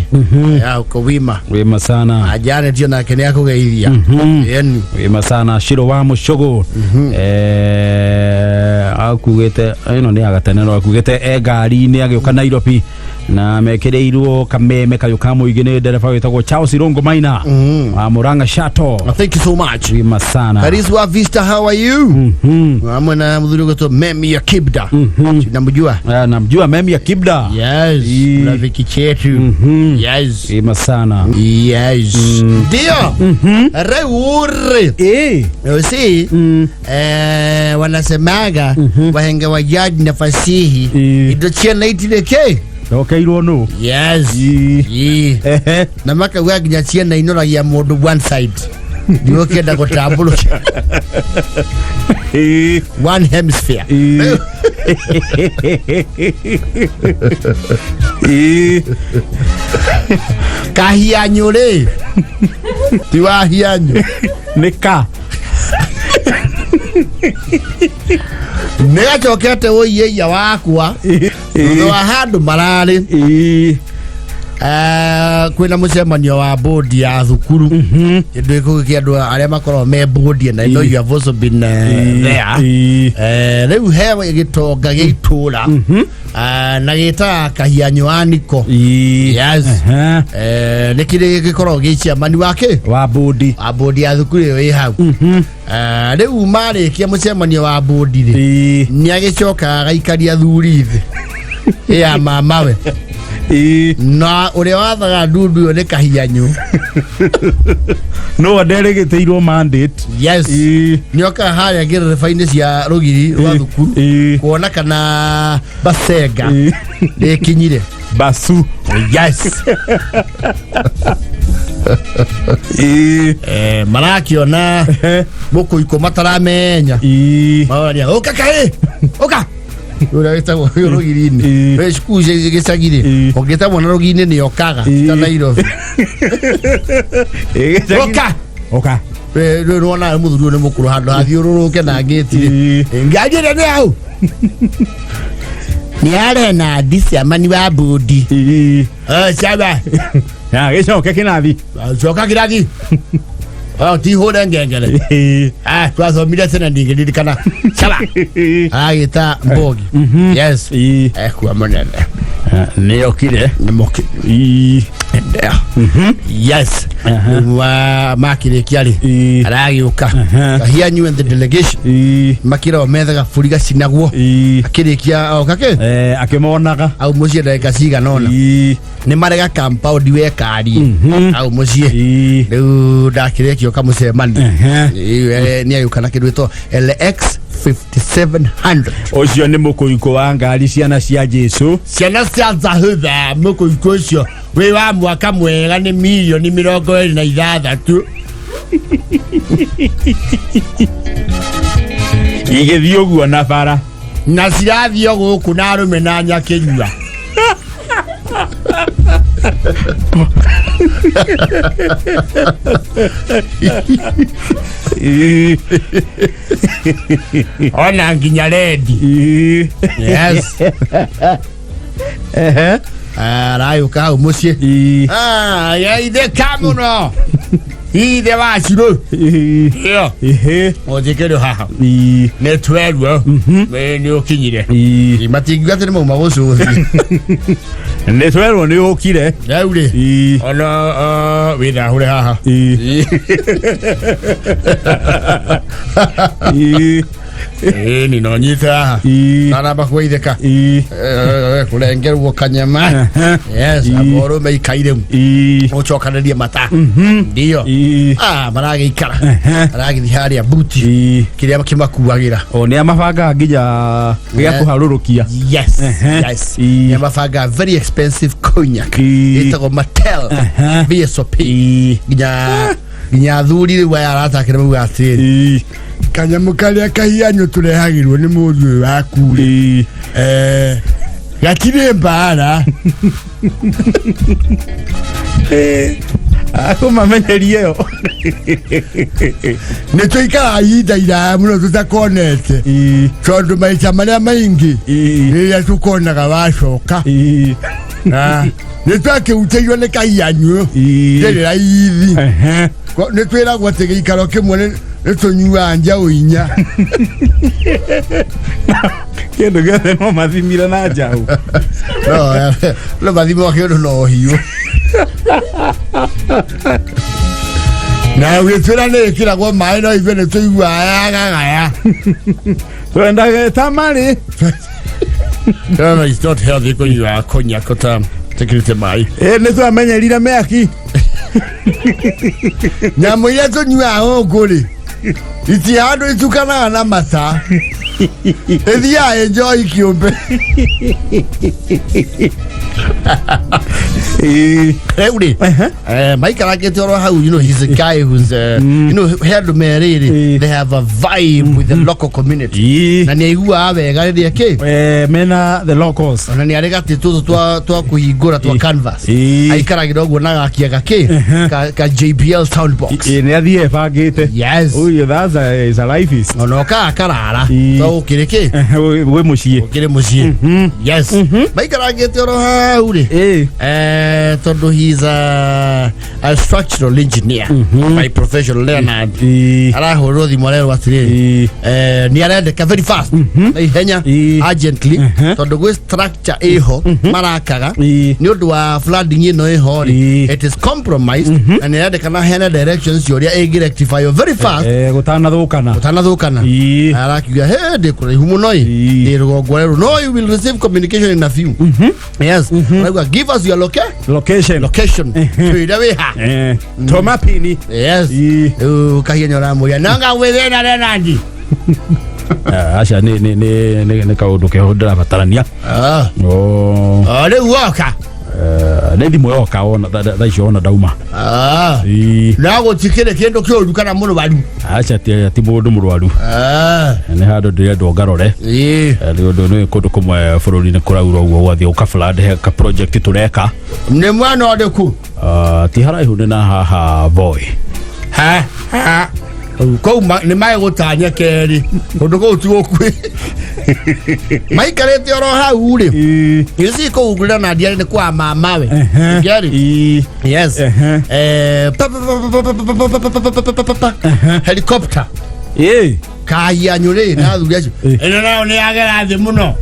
uko wema
sana
ajane ndio na kene yako gairia yani
wema sana Shiro wa Mushogo akugete ino ni agatenero akugete ngari ni agioka Nairobi na mekereirwo kameme kayo kamuigine dereva wetagwo Charles Rongo Maina Muranga Shato.
Thank you so much.
Wima sana.
Karizwa Vista, how are you? Amana mudhuru to Memi ya Kibda. Namjua?
Namjua Memi ya Kibda.
Yes. Rafiki chetu. Yes.
Wima sana.
Yes. Ndio. Reure. See, wanasemaga wahenga wa jadi na fasihi idochia na itileke.
Okay, no.
Yes. Na maka wagi nyachia na inora ya modu one side. Diyo keda kwa tabulu. One hemisphere. Kahianyo le. Tiwa hianyo.
Nika.
Nega chokete oye ya wakwa. Ndo ahadu marari. Kwina mucemanio wa bodi ya thukuru. Ndio iko kiandu aria makoro me bodi na I know you have also been there. Riu hewa gitonga gitura. Na gita kahianyo aniko. Yes. Nikire gikoro gicia mani wake
wa bodi.
A bodi ya thukuru wi hau. Riu mari kia mucemanio wa bodi ri. Ni agicoka gaikaria thuri thi. Ya mamawe. Na ure wathaga ndudu yo ne kahianyo.
No aderegeteirwo mandate.
Yes. Nyoka haya gere finance ya rogiri rwa thukuru kuona kana basenga kinyire
basu.
Yes. Marakiona muko iko mataramenya mawaria oka kae oka ura itawo rogiri-ini we skuje gicagire ogetawo na rogiri-ini ni okaga ta Nairobi oka
oka
we rona muthuru ni mukuru handu hathiururuke na ngitire ngajire ni au ni arena disi amani wa bodi chaba
ya gicoke kinathi
coka kirathi ti hore ngengere twathomire tena ndingiririkana chaba agita Mbogi. Yes. Kwa monene niokire nimoki yes. Wa makire kiari aragiuka kahianyu and the delegation makira omethaga furiga sinagwo akirikia okake
akimonaga
au mucie ndagika ciganona ni marega compound we kari au mucie riu ndakirekio kamucemani ni ayukana kindu LX 5700
ocio ni mukuiko wa ngari ciana cia Jesu
ciana cia Zahudha mukuiko ucio we wa mwaka mwega ni milioni 26
igithio guo na bara
na cirathio guku na arume na nyakinyua ona nginya ready. Yes. Rayuka umucie ya ide kamuno ide wachiro iyo ojekero haha ne 12 me ni okinyire matinga tene mu magoso
ne 12 ni okire
daure ona wida hore haha ni nonyita nana bakweitheka kurengerwo kanyama. Yes, amoro meikaire ucokanĩria mata ndio maragĩikara aragithi haria buti kiria kimakuagira
ni amabanga nginya gĩa kũharũrũkia.
Yes. Yes. Ni amabanga very expensive cognac itagwo Martel VSOP nginya thuri wa aratakĩra mu atĩrĩ kanyamu karia kahianyo turehagirwo ni mũriũ waku gakire mbara
akumamenyerie yo
nĩ tũikara ihinda iraya mũno tũtakonete tondũ maita marĩa maingĩ rĩrĩa tũkonaga wacoka nĩ twakĩhutĩirwo nĩ kahianyo ndĩrĩ raithi nĩ twĩragwo atĩ gĩikaro kĩmwe Etonyua anja uinya.
Kendo gete no mathimira na njau.
No mathimo kendo no hiyo. Na wetera ne kira kwa mai no ivene toigua ya.
Twenda tamari.
No, it's not healthy when you are cognac kotam. Tekirite mai.
Ne tu amenya lira meaki.
Na moya tonyua ogole. Iti hado itukana na mata. Edia enjoy kiombe. Every Mike Raketoro, how you know he's a guy who's you know head Mary. They have a vibe with the local community. Na ni huwa gari yake.
Mena the locals.
Na ni arega tituzo twa kuhigura twa canvas. Aikara kidogo na akiaga ke ka JBL Soundbox.
Ni athie fagite.
Yes.
Oh, that's a life is.
No karara. So kireke.
We mushie.
Kire mushie. Yes. Mike Raketoro ha uri. Tondo he's a structural engineer by professional Leonard. Arahoro di morero watire. Ni arendeka very fast. Na ihenya urgently. Tondo go structure eho marakaga. Ni undu wa flooding ino eho. It is compromised and arendeka na hena directions yori egi rectify very fast.
Gutana thukana.
Arakiga he de kure humunoi. Ni rugogwerero. No, you will receive communication in a few. Yes. Give us your location.
Toma pini.
Yes. Kahinyora moya nanga wethena renandi.
Asha ne kaudu ke hodra batarania. Ale waka. Nendi moyo kaona da dauma.
Nago tikere kendo kyodu kana muno badu.
Acha ti mundu murwaru. Ne hado de dogarore. Ndio no kodo komwe forori ne kurauro wo wathi ukafla de ka project tureka.
Ne mwana odeku.
Ti haraihu na haha boy.
Ko ni mai gutanya keri. Undu ko tuokwe. Mai karete oro ha ure. Yesi ko ugura na dia ne kwa mamawe. Get it? Yes. Helicopter. Kaya nyure na thuriacho. Eno na oni agera thi muno.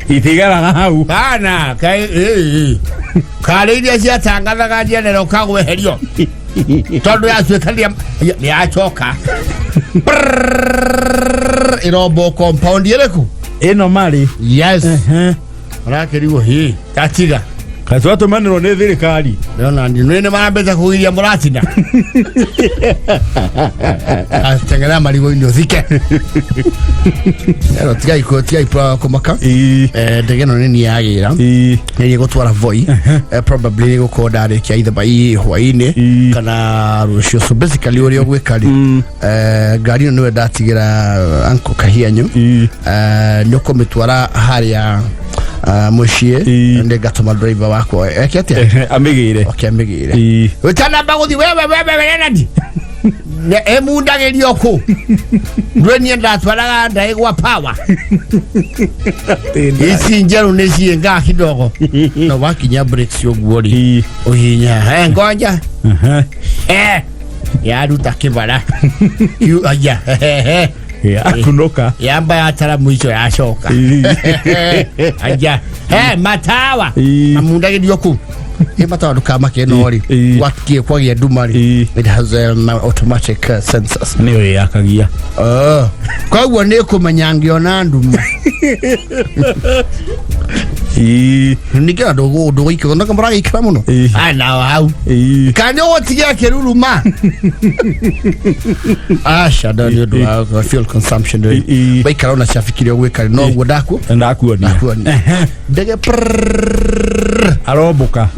Itigara na hau.
Bana kai kale iria cia tangathaga dia ne rokagwe herio. Tondo ya swekalia ya choka. Irobo compound yereku.
Eno mari.
Yes. Rakeriwo hi. Tatiga.
Kazwato manero ne thirikari.
Ndona ndi nene marambeta kugiria muratina. Atengera marigo ino thike. Ero tigai kumaka. Ndegeno nini yagira. Ni gutwara voi. Probably gukoda rekia either by hwaine kana rucio. So basically uri ogwekari. Gari no ndatigira anko kahianyo. Nyoko mitwara haria mushie nde gatoma driver wako ekiatia
amigire
amigire utana baguthi wewe nandi ne emundagerio ko ndweni ndatwaraga ndaigwa power isi njeru necienga kidogo no wakinya brakes yoguori uhinya ngoja ya ruta kibara yu aya
akunoka
yamba yatara mwicho yashoka aja matawa amundagerio ku matawa dukama kenori watkie kwagia dumari it has automatic sensors
niyo yakagia
kwa uwa ne kumanyangio na nduma nikia dogo iko ndo kambara ikra muno na hau kanyo wotiya keruruma asha ndio fuel consumption bai karona chafikiria gweka no godako ndakuoni ndege arobuka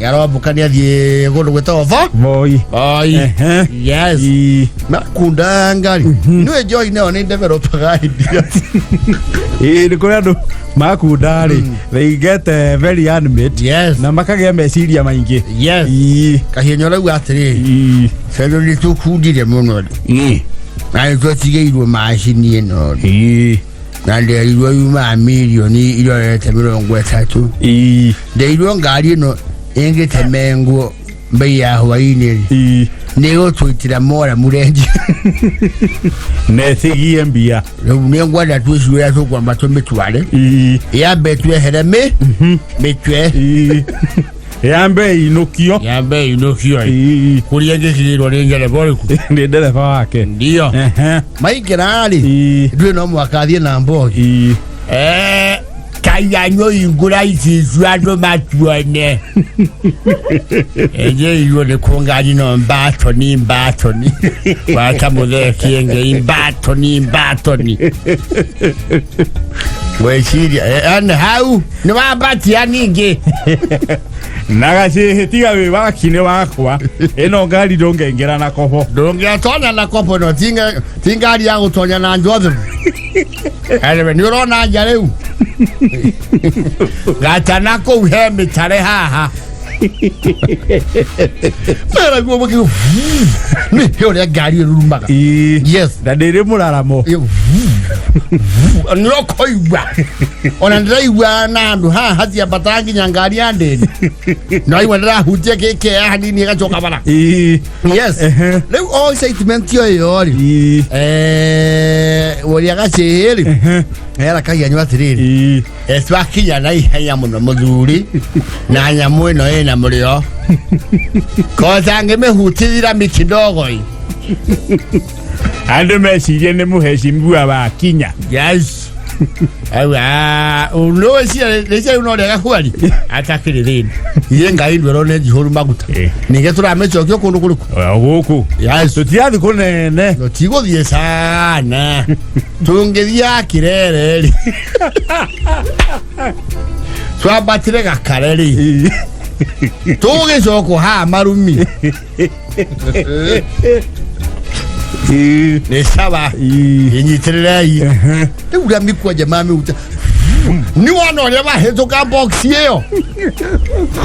ni athie gondo gwetawa
voi
yes makunda ngari no enjoy no ni developer idea
ni kwa ndo makundari they get very animate na makagea meciria maingi kahienyo rau atiri selo ni tukundire muno na tutigeirwo machine eno na ndeirwo yuma milioni irorete 30 ndeirwo ngari eno ingite mengo
mbei ya hwaini nigo twitira mora murenji
nesigie mbia
ne ngwada twisu ya so kwamba to metwale ya betwe hereme metwe
yambe inokio
kurienge kiriro rengere boriku
ndi dereva wake
ndio maikirali ndwe no mwakathie na mbogi kayanyo ingura isisu ando matuone eje yone kongani no mbatoni wata mudhe kienge imbatoni wechiri and how no mabati aninge
nagache tiga we wakine wakwa eno ngari ndongengera na kopo
ndongetonya na kopo no tinga ali ya gutonya na njothe ale ni rona njareu gatana ko uheme tare haha mera go boki ni yore gari rumbaga yes
ndadere muraramo
no koiwa ona ndaiwa nandu ha hati ya batangi nyangari andeni no iwa ndra hutie keke hadi ni gachoka bana yes le all statement yo yori wori agacheri era kaya atiriri eswakinya na ihenya muno muthuri na nyamu ino ina murio kotange mehutira mitindogoi
ando mecirie ni muheshimiwa wa Kinya
yes awa uno cia uno rega kwari atakiri thini yenga indwero ne jihoru maguta nige turamecokio kundu kuriku
guku
yes
tutiathi kunene
no tiguthie sana tungithia kirere twabatire gakareri tugicoko ha marumi ne saba inyitirei ura mikwa jamami uta ni wana leba heto ka box yeo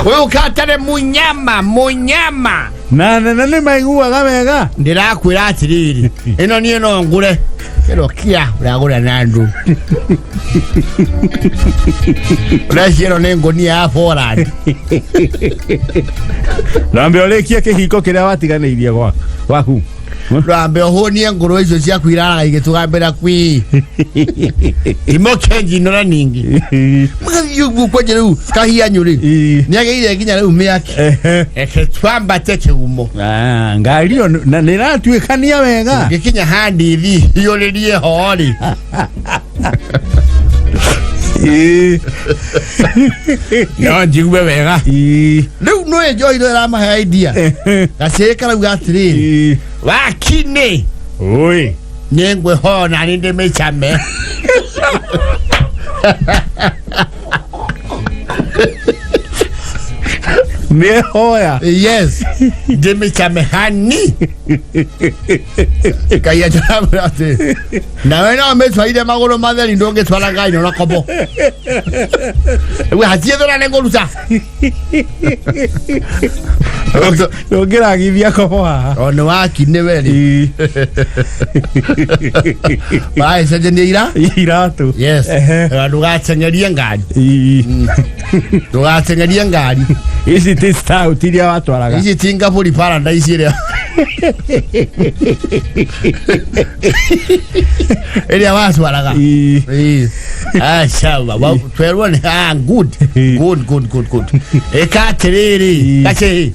wewe katare munyama
na maigua gamega
ndirakwira atiriri ino ni no ngure kero kia uragura nandu urashiro nengo ni aforad
rambe olekia kihiko kiria watiganeirie gwaku
rambe honie ngoro icio cia kwirara igitugambira kwi imo kenji nora ningi mugathio kwaje riu kahia nyuri niageire ginya riu miaki twamba tekigumo
ngari na niratwikania wega
gikinya handi thi yoririe hori no njigwe wega riu no enjoy ndo ma idea gaceka riu gatiriri wakine
oi
nyengwe hona ninde mechame
me hoya
yes deme chame hani kaya jamrate na wena metwaire magoro matheri ndonge twala ngai no nakobo we hatie dora nengoruta
ngira githia kobo ha
ono wakine weri bai sejeni
iratu
yes ndugatengerie ngari ndugatengerie ngari
isi tista utiria watwaraga
isi tinga puri paradise ile ile watwaraga shawa wa twerone good ekaterere kache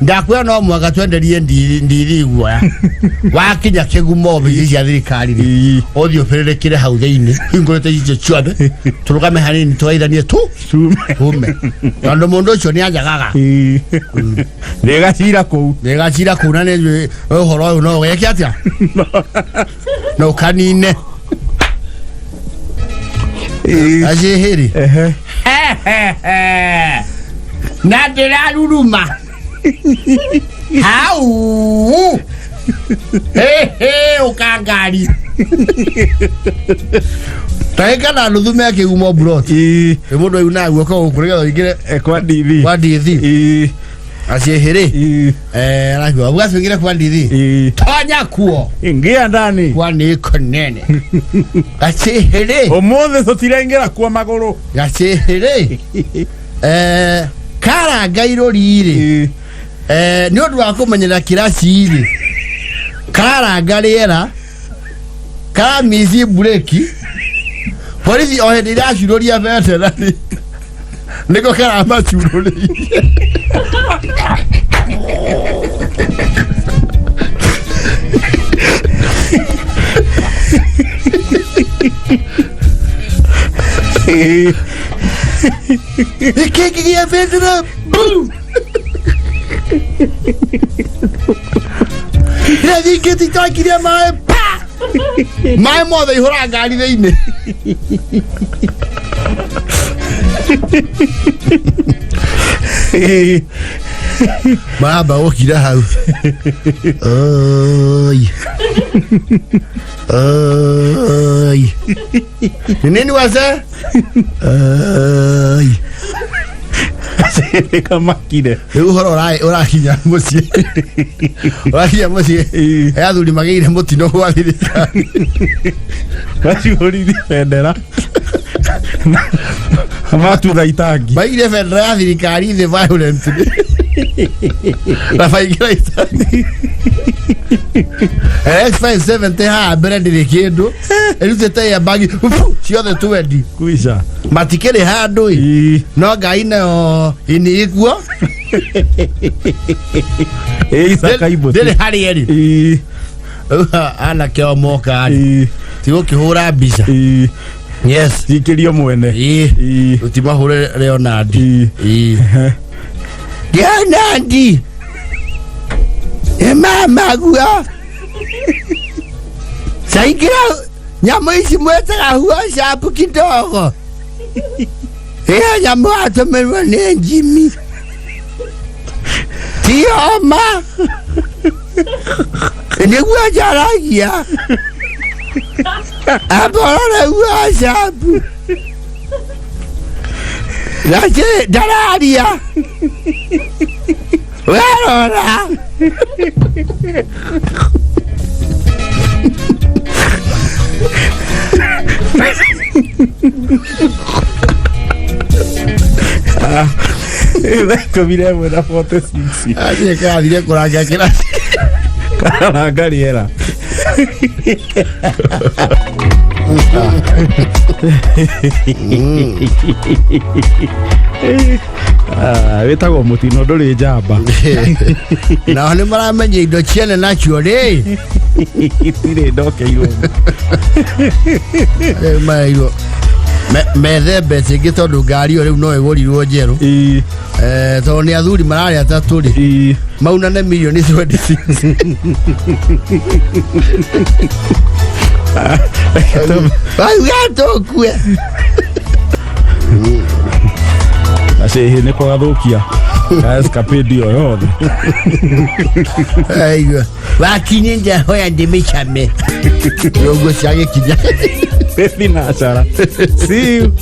ndakwira no mwaka twenderie ndiri igwa wakinya kigumo bizi ya thirikari othio pererekire hau theini ingorete icio ciothe turugame hanini twaithanie tu ume ndo mundu ucio ni anjagaga
negacira kou
na ne uhoro uyu no weke atia no kanine ajeheri na diraruruma hau ukangari taika na nuthume yake umo brot mundo uyu na guoka ukurega ingire
kwa dithi
asiehere anajua bwasi ingire kwa dithi tonya kuo
ingia ndani
kwa ni konene asiehere
omothe tutirengera kwa maguru
asiehere kara gairo riri ni undu wa kumenyera kirasi iri karanga riera ka mizi breki polisi o hindi iracuroria veterani niko karamacuroria kiki ya veterani ina diketi takiria mae pa mae mothe ihura ngari theine Baba okira hau oi oi nini wasa oi
kama kide
uhoro ora kinya mucie ora mucie athuri magire mutino gwa thirikari
bacihuri bendera amatu thaitangi
magire bendera ya thirikari the violent la faigira itani X570 ha brand de kindu elute ya bagi ciothe twendi
kuisha
matikere handu no ngai na ini iguo
isaka ibo
dele hari eri ana kyo moka tigo kihura mbica yes
tikirio mwene
utimahure Leonard Leonard mama gua saikira nyamo isi mwetaka huwa shapu kidogo nyamo atomerwa ne Jimmy tioma ndigua jaragia aborore huwa shapu lache dararia werora
Comida buena foto sexy.
Así que diré coraje que la
cara gariera. Veta como mutino dole jaba.
Na ole mara menye ido chene na chore.
Tire do ke yo.
Mayo. Methe bese gito ndugari ori no egorirwo njeru to ni athuri marari atatu ri mauna ne milioni 26 ai gato kue
ase ne ko gathũkia escapedio yothe
aiyo wakinye nja hoya ndimichame yogo chage kinya
Pepina, Sara. See you.